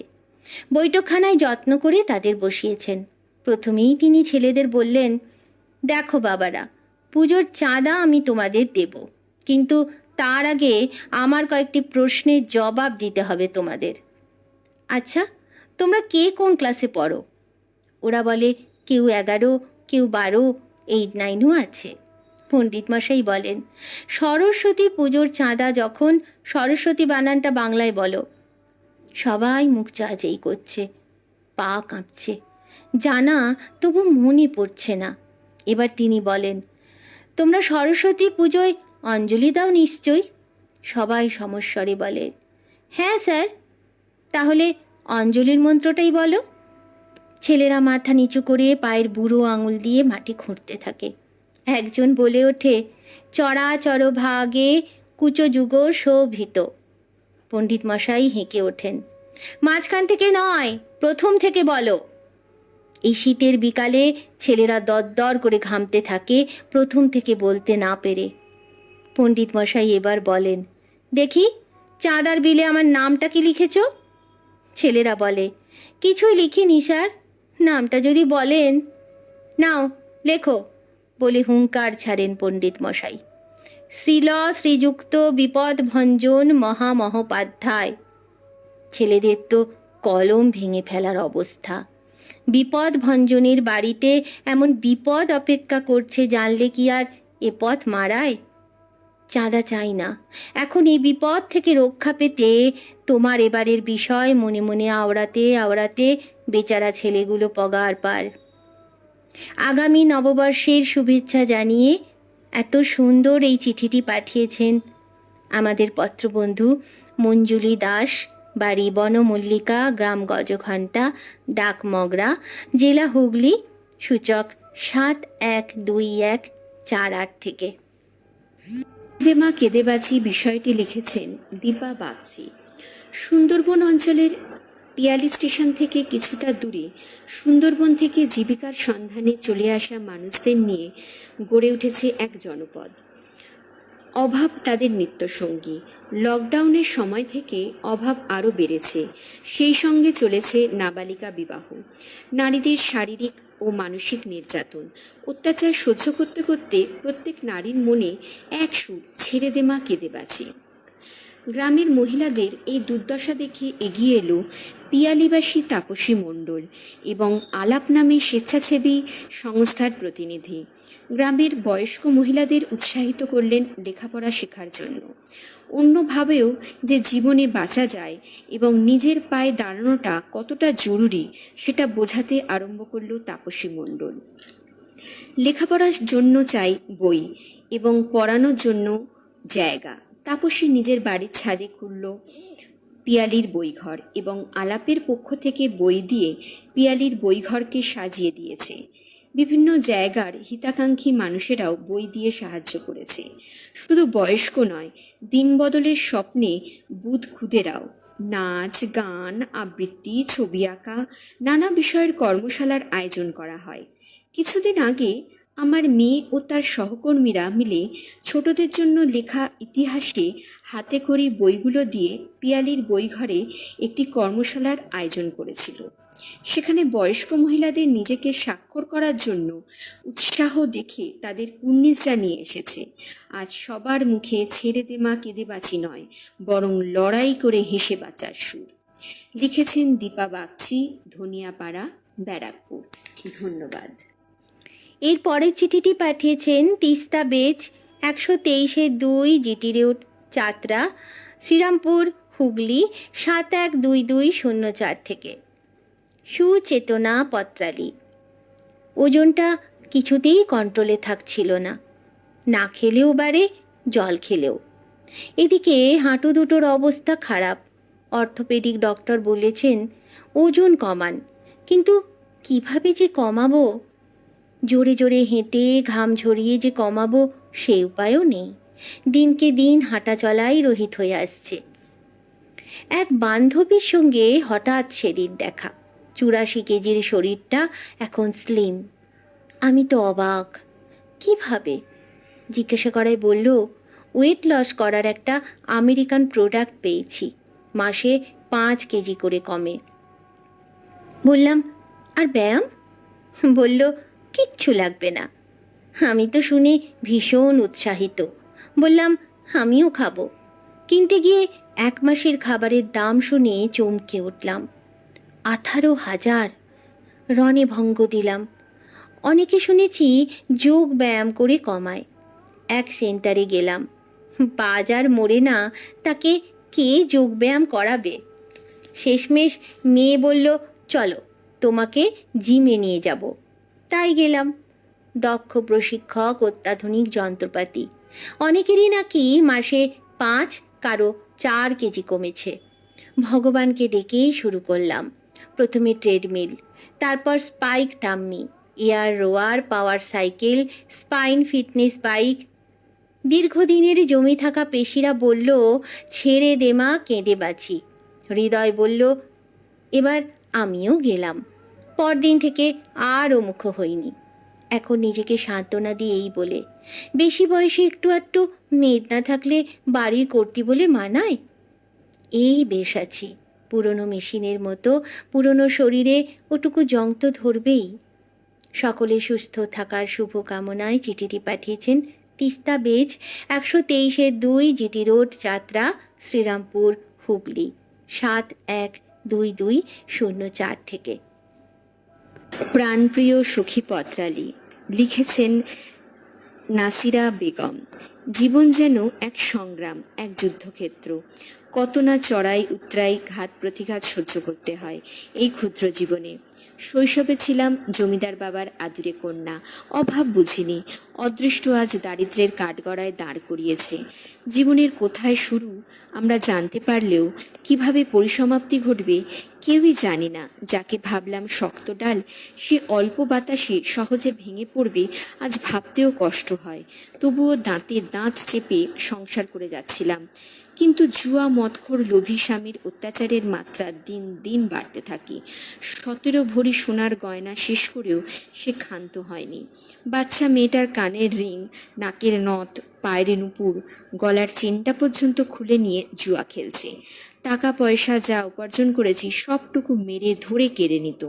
বৈঠকখানায় যত্ন করে তাদের বসিয়েছেন। প্রথমেই তিনি ছেলেদের বললেন, দেখো বাবারা, পুজোর চাঁদা আমি তোমাদের দেব, কিন্তু তার আগে আমার কয়েকটি প্রশ্নের জবাব দিতে হবে তোমাদের। আচ্ছা, তোমরা কে কোন ক্লাসে পড়ো? ওরা বলে, কেউ 11, কেউ 12, 8, 9ও আছে। পণ্ডিত মশাই বলেন, সরস্বতী পুজোর চাঁদা যখন, সরস্বতী বানানটা বাংলায় বলো। সবাই মুখ চাচাই করছে, পা কাঁপছে, জানা তবু মনে পড়ছে না। এবার তিনি বলেন, তোমরা সরস্বতী পুজোয় অঞ্জলি দাও নিশ্চয়ই? সবাই সমস্বরে বলে, হ্যাঁ স্যার। তাহলে অঞ্জলির মন্ত্রটাই বলো। ছেলেরা মাথা নিচু করে পায়ের বুড়ো আঙুল দিয়ে মাটি খুঁড়তে থাকে। একজন বলে ওঠে, চরাচর ভাগে কুচযুগ শোভিত। পণ্ডিত মশাই হেঁকে ওঠেন, মাঝখান থেকে নয়, প্রথম থেকে বলো। এই শীতের বিকালে ছেলেরা দরদর করে ঘামতে থাকে, প্রথম থেকে বলতে না পেরে। পণ্ডিত মশাই এবার বলেন, দেখি চাঁদার বিলে আমার নামটা কি লিখেছ? ছেলেরা বলে, কিছুই লিখিনি স্যার, নামটা যদি বলেন। নাও লেখো, বলে হুঙ্কার ছাড়েন পণ্ডিত মশাই। শ্রীল শ্রীযুক্ত বিপদ ভঞ্জন মহামহোপাধ্যায়। ছেলেদের তো কলম ভেঙে ফেলার অবস্থা। বিপদ ভঞ্জনের বাড়িতে এমন বিপদ অপেক্ষা করছে জানলে কি আর এ পথ মারায়? চাঁদা চাই না, এখন এই বিপদ থেকে রক্ষা পেতে তোমার এবারের বিষয় মনে মনে আওড়াতে আওড়াতে বেচারা ছেলেগুলো পগার পার। আগামী নববর্ষের শুভেচ্ছা জানিয়ে এত সুন্দর এই চিঠিটি পাঠিয়েছেন আমাদের পত্রবন্ধু মঞ্জুলি দাস, বাড়ি বনমল্লিকা, গ্রাম গজঘণ্টা, ডাক মগরা, জেলা হুগলি, সূচক 712148 থেকে। দেমা কেদেবাজি বিষয়টি লিখেছেন দীপা বাগচি। সুন্দরবন অঞ্চলের পিয়ালি স্টেশন থেকে কিছুটা দূরে সুন্দরবন থেকে জীবিকার সন্ধানে চলে আসা মানুষদের নিয়ে গড়ে উঠেছে এক জনপদ। অভাব তাদের নিত্যসঙ্গী। লকডাউনের সময় থেকে অভাব আরও বেড়েছে। সেই সঙ্গে চলেছে নাবালিকা বিবাহ, নারীদের শারীরিক ও মানসিক নির্যাতন, অত্যাচার সহ্য করতে করতে প্রত্যেক নারীর মনে এক সুর, ছেড়ে দে মা কেঁদে বাঁচি। গ্রামের মহিলাদের এই দুর্দশা দেখে এগিয়ে এলো পিয়ালিবাসী তাপসী মণ্ডল এবং আলাপ নামে স্বেচ্ছাসেবী সংস্থার প্রতিনিধি। গ্রামের বয়স্ক মহিলাদের উৎসাহিত করলেন লেখাপড়া শেখার জন্য। অন্যভাবেও যে জীবনে বাঁচা যায় এবং নিজের পায়ে দাঁড়ানোটা কতটা জরুরি সেটা বোঝাতে আরম্ভ করল তাপসী মণ্ডল। লেখাপড়ার জন্য চাই বই এবং পড়ানোর জন্য জায়গা। তাপসী নিজের বাড়ির ছাদে খুলল পিয়ালির বইঘর এবং আলাপের পক্ষ থেকে বই দিয়ে পিয়ালির বইঘরকে সাজিয়ে দিয়েছে। বিভিন্ন জায়গার হিতাকাঙ্ক্ষী মানুষেরাও বই দিয়ে সাহায্য করেছে। শুধু বয়স্ক নয়, দিন বদলের স্বপ্নে বুধ খুদেরাও। নাচ, গান, আবৃত্তি, ছবি আঁকা, নানা বিষয়ের কর্মশালার আয়োজন করা হয়। কিছুদিন আগে আমার মেয়ে ও তার সহকর্মীরা মিলে ছোটদের জন্য লেখা ইতিহাসে হাতে খড়ি বইগুলো দিয়ে পিয়ালির বইঘরে একটি কর্মশালার আয়োজন করেছিল। সেখানে বয়স্ক মহিলাদের নিজেকে স্বাক্ষর করার জন্য উৎসাহ দেখে তাদের কুর্নিশ জানিয়ে এসেছে। আজ সবার মুখে ছেড়ে দে মা কেঁদে বাঁচি নয়, বরং লড়াই করে হেসে বাঁচার সুর। লিখেছেন দীপা বাগচি, ধনিয়াপাড়া, ব্যারাকপুর। ধন্যবাদ। এর পরের চিঠিটি পাঠিয়েছেন তিস্তা বেচ 123-2 জিটি রোড, চাতরা, শ্রীরামপুর, হুগলি 712204 থেকে। সুচেতনা পত্রালি। ওজনটা কিছুতেই কন্ট্রোলে থাকছিল না, না খেলেও বাড়ে, জল খেলেও। এদিকে হাঁটু দুটোর অবস্থা খারাপ। অর্থোপেডিক ডক্টর বলেছেন ওজন কমান, কিন্তু কিভাবে যে কমাবো? জোরে জোরে হেঁটে ঘাম ঝরিয়ে যে কমাবো সে উপায়ও নেই। দিনকে দিন হাঁটা চলাই রহিত হয়ে আসছে। এক বান্ধবীর সঙ্গে হঠাৎ সেদিন দেখা। 84 কেজির শরীরটা এখন স্লিম। আমি তো অবাক। কিভাবে? জিজ্ঞাসা করায় বলল, ওয়েট লস করার একটা আমেরিকান প্রোডাক্ট পেয়েছি, মাসে 5 কেজি করে কমে। বললাম, আর ব্যায়াম? বলল, কিচ্ছু লাগবে না। আমি তো শুনে ভীষণ উৎসাহিত। বললাম, আমিও খাবো। কিনতে গিয়ে 1 মাসের খাবারের দাম শুনে চমকে উঠলাম। 18,000। রণে ভঙ্গ দিলাম। অনেকে শুনেছি যোগ ব্যায়াম করে কমায়। এক সেন্টারে গেলাম, বাজার মোড়ে না, তাকে কে যোগ ব্যায়াম করাবে? শেষমেশ মেয়ে বলল, চলো তোমাকে জিমে নিয়ে যাব। তাই গেলাম। দক্ষ প্রশিক্ষক, অত্যাধুনিক যন্ত্রপাতি। অনেকেরই নাকি মাসে 5, কারো 4 কেজি কমেছে। ভগবানকে ডেকেই শুরু করলাম। প্রথমে ট্রেডমিল, তারপর স্পাইক টাম্মি, এয়ার রোয়ার, পাওয়ার সাইকেল, স্পাইন ফিটনেস বাইক। দীর্ঘদিনের জমে থাকা পেশিরা বলল, ছেড়ে দে মা, কেঁদে বাঁচি। হৃদয় বলল, এবার আমিও গেলাম। পরদিন থেকে আর মুখ হইনি। এখন নিজেকে সান্ত্বনা দিয়েই বলে, বেশি বয়সে একটু একটু মেদ না থাকলে বাড়ির কর্তি বলে মানায়? এই বেশ আছি। পুরনো মেশিনের মতো পুরনো শরীরে ওটুকু জং তো ধরবেই। সকলে সুস্থ থাকার শুভ কামনায় চিঠিটি পাঠিয়েছেন তিস্তা বেজ, 123-2 জিটি রোড, যাত্রা, শ্রীরামপুর, হুগলি, 712204 থেকে। প্রাণপ্রিয় সখী পত্রালী, লিখেছেন নাসিরা বেগম। জীবন যেন এক সংগ্রাম, এক যুদ্ধক্ষেত্র। কত না চড়াই উতরাই, ঘাত প্রতিঘাত সহ্য করতে হয় এই ক্ষুদ্র জীবনে। শৈশবে ছিলাম জমিদার বাবার আদুরে কন্যা, অভাব বুঝিনি। অদৃষ্ট আজ দারিদ্র্যের কাঠগড়ায় দাঁড় করিয়েছে। জীবনের কোথায় শুরু আমরা জানতে পারলেও কিভাবে পরিসমাপ্তি ঘটবে কেউই জানি না। যাকে ভাবলাম শক্ত ডাল, সে অল্প বাতাসে সহজে ভেঙে পড়বে আজ ভাবতেও কষ্ট হয়। তবুও দাঁতে দাঁত চেপে সংসার করে যাচ্ছিলাম। কিন্তু জুয়া, মদখোর, লোভী স্বামীর অত্যাচারের মাত্রা দিন দিন বাড়তে থাকে। 17 ভরি সোনার গয়না শেষ করেও সে ক্ষান্ত হয়নি। বাচ্চা মেয়েটার কানের রিং, নাকের নথ, পায়ের নুপুর, গলার চেনটা পর্যন্ত খুলে নিয়ে জুয়া খেলছে। টাকা পয়সা যা উপার্জন করেছি সবটুকু মেরে ধরে কেড়ে নিত।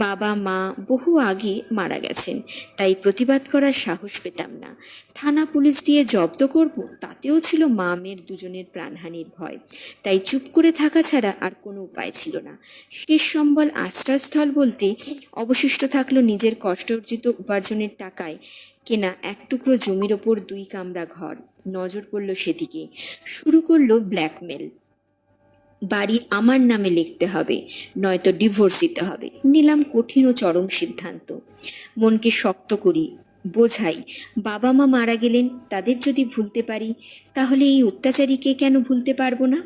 বাবা মা বহু আগে মারা গেছেন, তাই প্রতিবাদ করার সাহস পেতাম না। থানা পুলিশ দিয়ে জব্দ করব, তাতেও ছিল মা মেয়ের দুজনের প্রাণহানির ভয়। তাই চুপ করে থাকা ছাড়া আর কোনো উপায় ছিল না। শেষ সম্বল আশ্রয়স্থল বলতে অবশিষ্ট থাকলো নিজের কষ্ট অর্জিত উপার্জনের টাকায় কেনা এক টুকরো জমির ওপর 2 কামরা ঘর। নজর পড়ল সেদিকে। শুরু করলো ব্ল্যাকমেল। বাড়ি আমার নামে লিখতে হবে, নয়তো ডিভোর্স দিতে হবে। নিলাম কঠিন ও চরম সিদ্ধান্ত। মনকে শক্ত করি, বোঝাই, বাবা মা মারা গেলেন, তাদের যদি ভুলতে পারি তাহলে এই অত্যাচারীকে কেন ভুলতে পারবো না?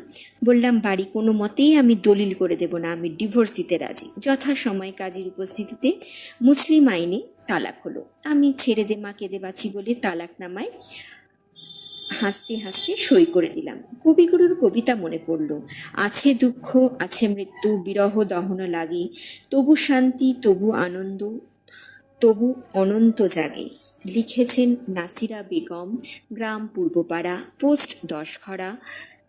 বললাম, বাড়ি কোনো মতেই আমি দলিল করে দেব না, আমি ডিভোর্স দিতে রাজি। যথাসময়ে কাজীর উপস্থিতিতে মুসলিম আইনে তালাক হলো। আমি ছেড়ে দে মা, কেঁদে বাঁচি বলে তালাকনামায় হাসতে হাসতে সই করে দিলাম। কবিগুরুর কবিতা মনে পড়ল, আছে দুঃখ, আছে মৃত্যু, বিরহ দহন লাগে, তবু শান্তি, তবু আনন্দ, তবু অনন্ত জাগে। লিখেছেন নাসিরা বেগম, গ্রাম পূর্বপাড়া, পোস্ট 10খরা,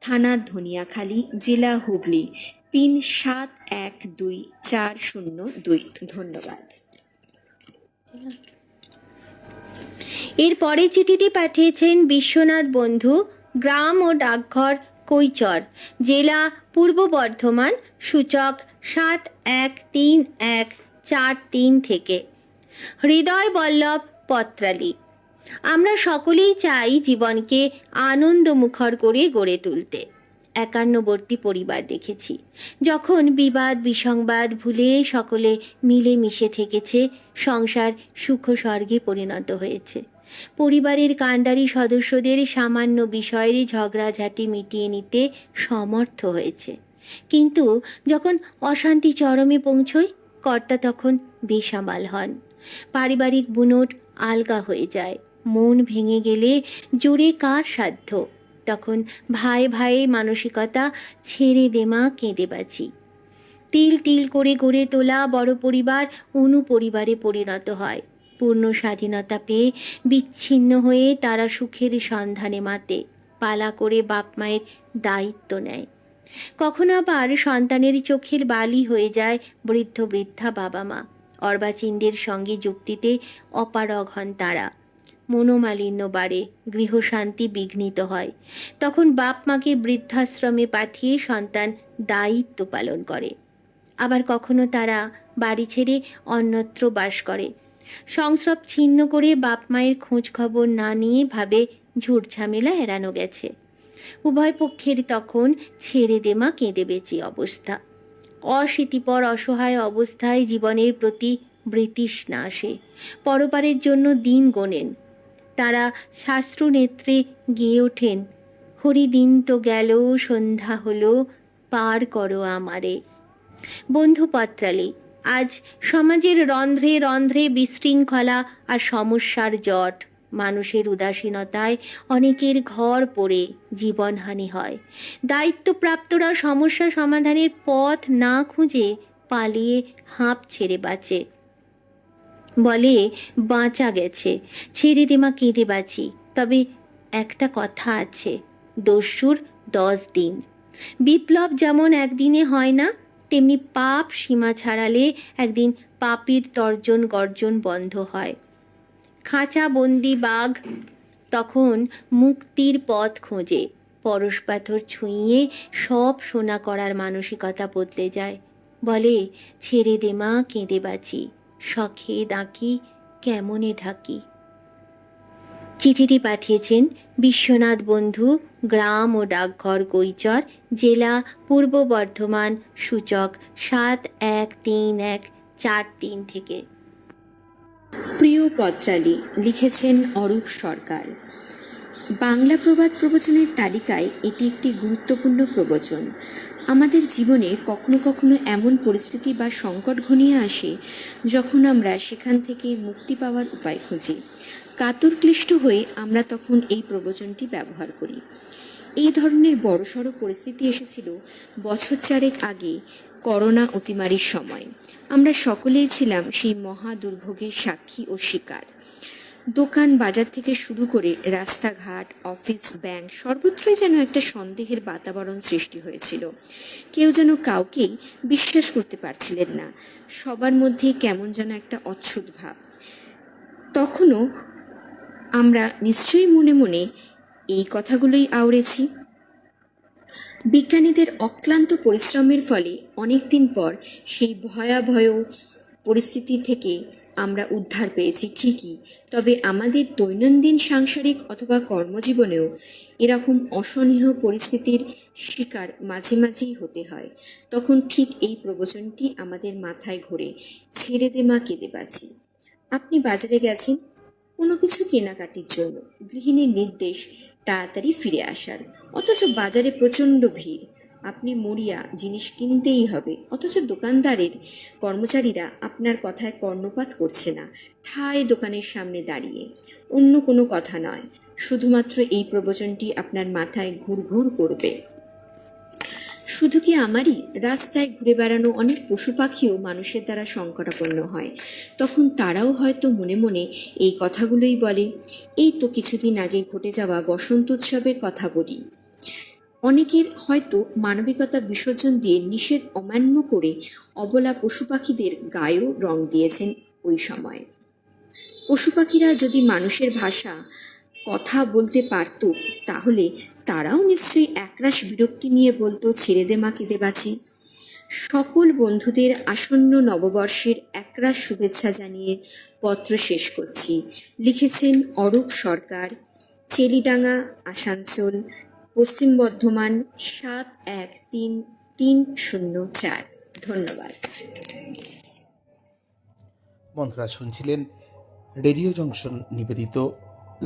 থানা ধনিয়াখালী, জেলা হুগলি, পিন 712402। ধন্যবাদ। এর পরে চিঠিটি পাঠিয়েছেন বিশ্বনাথ বন্ধু, গ্রাম ও ডাকঘর কৈচর, জেলা পূর্ব বর্ধমান, সূচক 713143 থেকে। হৃদয় বল্লভ পত্রালী, আমরা সকলেই চাই জীবনকে আনন্দমুখর করে গড়ে তুলতে। একান্নবর্তী পরিবার দেখেছি, যখন বিবাদ বিসংবাদ ভুলে সকলে মিলেমিশে থেকেছে, সংসার সুখ স্বর্গে পরিণত হয়েছে। পরিবারের কাণ্ডারি সদস্যদের সামান্য বিষয়ের ঝগড়াঝাটি মিটিয়ে নিতে সমর্থ হয়েছে। কিন্তু যখন অশান্তি চরমে পৌঁছয়, কর্তা তখন বেসামাল হন। পারিবারিক বুনট আলগা হয়ে যায়। মন ভেঙে গেলে জোরে কার সাধ্য? তখন ভাই ভাই মানসিকতা ছেড়ে দে মা, কেঁদে বাঁচি। তিল তিল করে গড়ে তোলা বড় পরিবার অনুপরিবারে পরিণত হয়। পূর্ণ স্বাধীনতা পেয়ে বিচ্ছিন্ন হয়ে তারা সুখের সন্ধানে মাতে, পালা করে বাপ মায়ের দায়িত্ব নেয়। কখনো আবার সন্তানের চোখের বালি হয়ে যায় বৃদ্ধ বৃদ্ধা বাবা মা। অর্বাচীনদের সঙ্গে যুক্তিতে অপারগ হন তারা। মনোমালিন্য বাড়ে, গৃহশান্তি বিঘ্নিত হয়। তখন বাপ মাকে বৃদ্ধাশ্রমে পাঠিয়ে সন্তান দায়িত্ব পালন করে। আবার কখনো তারা বাড়ি ছেড়ে অন্যত্র বাস করে। সংস্রব ছিন্ন করে বাপ মায়ের খোঁজ খবর না নিয়ে ভাবে ঝুট ঝামেলা এড়ানো গেছে। উভয় পক্ষের তখন ছেড়ে দে মা, কেঁদে বেঁচে অবস্থা। অশীতিপর অসহায় অবস্থায় জীবনের প্রতি বৃতৃষ্ণা আসে। পরপারের জন্য দিন গোনেন। তারা শাস্ত্র নেত্রে গেয়ে ওঠেন, হরিদিন তো গেল, সন্ধ্যা হলো, পার করো আমারে। বন্ধু পত্রালি, আজ সমাজের রন্ধ্রে রন্ধ্রে বিশৃঙ্খলা আর সমস্যার জট। মানুষের উদাসীনতায় অনেকের ঘর পড়ে জীবনহানি হয়। দায়িত্বপ্রাপ্তরা সমস্যা সমাধানের পথ না খুঁজে পালিয়ে হাঁপ ছেড়ে বাঁচে। বলে বাঁচা গেছে, ছেড়ে দে মা, কেঁদে বাঁচি। তবে একটা কথা আছে, দস্যুর 10 দিন। বিপ্লব যেমন একদিনে হয় না, তেমনি পাপ সীমা ছাড়ালে একদিন পাপীর তর্জন গর্জন বন্ধ হয়। খাঁচা বন্দি বাঘ তখন মুক্তির পথ খোঁজে। পরশ পাথর ছুঁইয়ে সব সোনা করার মানসিকতা বদলে যায়। বলে ছেড়ে দে মা, কেঁদে বাঁচি, শখে দাঁকি কেমনে ঢাকি। চিঠিটি পাঠিয়েছেন বিশ্বনাথ বন্ধু, গ্রাম ও ডাকঘর কৈচর, জেলা পূর্ব বর্ধমান, সূচক 713143 থেকে। প্রিয় পত্রালি, লিখেছেন অরূপ সরকার। বাংলা প্রবাদ প্রবচনের তালিকায় এটি একটি গুরুত্বপূর্ণ প্রবচন। আমাদের জীবনে কখনো কখনো এমন পরিস্থিতি বা সংকট ঘনিয়ে আসে যখন আমরা সেখান থেকে মুক্তি পাওয়ার উপায় খুঁজি। কাতর ক্লিষ্ট হয়ে আমরা তখন এই প্রবচনটি ব্যবহার করি। এই ধরনের বড়সড় পরিস্থিতি এসেছিল বছর 4 আগে, করোনা অতিমারির সময়। আমরা সকলেই ছিলাম সেই মহা দুর্ভোগের সাক্ষী ও শিকার। দোকান বাজার থেকে শুরু করে রাস্তাঘাট, অফিস, ব্যাংক সর্বত্রই যেন একটা সন্দেহের বাতাবরণ সৃষ্টি হয়েছিল। কেউ যেন কাউকেই বিশ্বাস করতে পারছিলেন না। সবার মধ্যেই কেমন যেন একটা অচ্ছুত ভাব। তখনও আমরা নিশ্চয়ই মনে মনে এই কথাগুলোই আওড়েছি। বিজ্ঞানীদের অক্লান্ত পরিশ্রমের ফলে অনেকদিন পর সেই ভয়াবহ পরিস্থিতি থেকে আমরা উদ্ধার পেয়েছি ঠিকই, তবে আমাদের দৈনন্দিন সাংসারিক অথবা কর্মজীবনেও এরকম অসহনীয় পরিস্থিতির শিকার মাঝে মাঝেই হতে হয়। তখন ঠিক এই প্রবচনটি আমাদের মাথায় ঘোরে, ছেড়ে দে মা, কেঁদে বাঁচি। আপনি বাজারে গেছেন কোনো কিছু কেনাকাটির জন্য, গৃহিণীর নির্দেশ তাড়াতাড়ি ফিরে আসার, অথচ বাজারে প্রচণ্ড ভিড়। আপনি মরিয়া, জিনিস কিনতেই হবে, অথচ দোকানদারের কর্মচারীরা আপনার কথায় কর্ণপাত করছে না, ঠায় দোকানের সামনে দাঁড়িয়ে। অন্য কোনো কথা নয়, শুধুমাত্র এই প্রবচনটি আপনার মাথায় ঘুরঘুর করবে। শুধু কি আমারই? রাস্তায় ঘুরে বেড়ানো অনেক পশু পাখিও মানুষের দ্বারা সংকটাপন্ন হয়। তখন তারাও হয়তো মনে মনে এই কথাগুলোই বলে। এই তো কিছুদিন আগে ঘটে যাওয়া বসন্ত উৎসবের কথা বলি। অনেকের হয়তো মানবিকতা বিসর্জন দিয়ে নিষেধ অমান্য করে অবলা পশু পাখিদের গায়েও রং দিয়েছেন ওই সময়। পশু পাখিরা যদি মানুষের ভাষা কথা বলতে পারত, তাহলে তারাও নিশ্চয়ই একরাশ বিরক্তি নিয়ে বলতো, ছেড়ে দে মা, কেঁদে বাঁচি। সকল বন্ধুদের আসন্ন নববর্ষের একরাশ শুভেচ্ছা জানিয়ে পত্র শেষ করছি। লিখেছেন অরূপ সরকার, চেলিডাঙ্গা, আসানসোল, পশ্চিম বর্ধমান 713304। ধন্যবাদ। বন্ধুরা শুনছিলেন রেডিও জংশন নিবেদিত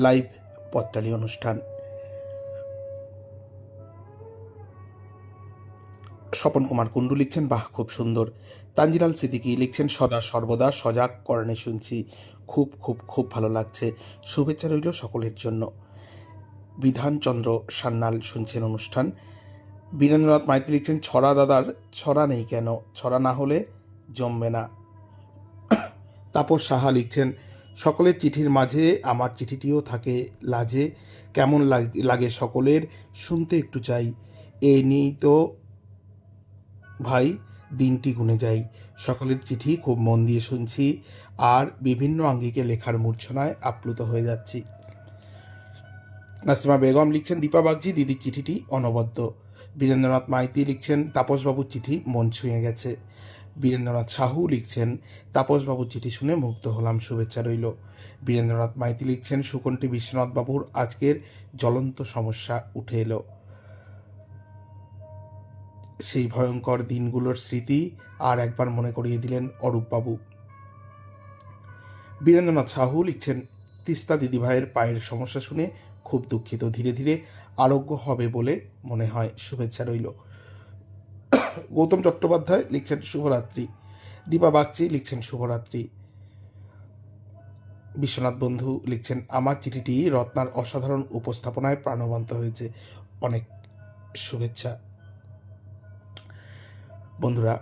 লাইভ পত্রালি অনুষ্ঠান। স্বপন কুমার কুণ্ডু লিখছেন, বাহ খুব সুন্দর। তানজিলাল সিদ্দিকী লিখছেন, সদা সর্বদা সজাগ করণে শুনছি, খুব খুব খুব ভালো লাগছে, শুভেচ্ছা রইল সকলের জন্য। বিধানচন্দ্র সান্যাল শুনছেন অনুষ্ঠান। বীরেন্দ্রনাথ মাইতি লিখছেন, ছড়া দাদার ছড়া নেই কেন, ছড়া না হলে জমবে না। তাপস সাহা লিখছেন, সকলের চিঠির মাঝে আমার চিঠিটিও থাকে লাজে, কেমন লাগে সকলের, শুনতে একটু চাই, এ নিয়েই তো ভাই দিনটি গুনে যাই, সকলের চিঠি খুব মন দিয়ে শুনছি, আর বিভিন্ন আঙ্গিকে লেখার মূর্ছনায় আপ্লুত হয়ে যাচ্ছি। নাসিমা বেগম লিখছেন, দীপা বাগজি দিদির চিঠিটি অনবদ্য। বীরেন্দ্রনাথ মাইতি লিখছেন, তাপসবাবুর চিঠি মন ছুঁয়ে গেছে। বীরেন্দ্রনাথ সাহু লিখছেন, তাপসবাবুর চিঠি শুনে মুগ্ধ হলাম, শুভেচ্ছা রইল। বীরেন্দ্রনাথ মাইতি লিখছেন, সুকণ্ঠী বিশ্বনাথবাবুর আজকের জ্বলন্ত সমস্যা উঠে এলো, সেই ভয়ঙ্কর দিনগুলোর স্মৃতি আর একবার মনে করিয়ে দিলেন অরূপবাবু। বীরেন্দ্রনাথ সাহু লিখছেন, তিস্তা দিদিভাইয়ের পায়ের সমস্যা শুনে খুব দুঃখিত, ধীরে ধীরে আরোগ্য হবে বলে মনে হয়, শুভেচ্ছা রইল। গৌতম চট্টোপাধ্যায় লিখছেন, শুভরাত্রি। দীপা বাগচি লিখছেন, শুভরাত্রি। বিশ্বনাথ বন্ধু লিখছেন, আমার চিঠিটি রত্নার অসাধারণ উপস্থাপনায় প্রাণবন্ত হয়েছে, অনেক শুভেচ্ছা। বন্ধুরা,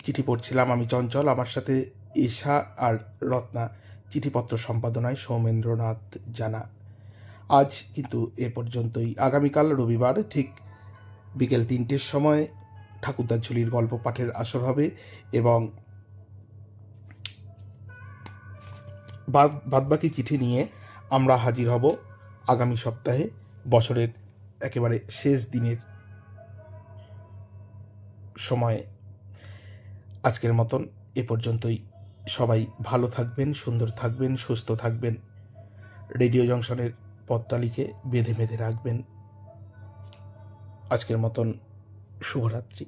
চিঠি পড়ছিলাম আমি চঞ্চল, আমার সাথে ঈশা আর রত্না, চিঠিপত্র সম্পাদনায় সৌমেন্দ্রনাথ জানা। আজ কিন্তু এ পর্যন্তই। আগামীকাল রবিবার ঠিক বিকেল 3টের সময় ঠাকুরদার ঝুলির গল্প পাঠের আসর হবে, এবং বাদবাকি চিঠি নিয়ে আমরা হাজির হব আগামী সপ্তাহে, বছরের একেবারে শেষ দিনের সময়ে। আজকের মতন এ পর্যন্তই। সবাই ভালো থাকবেন, সুন্দর থাকবেন, সুস্থ থাকবেন। রেডিও জংশনের পত্রালিকে বেঁধে বেঁধে রাখবেন। আজকের মতন শুভরাত্রি।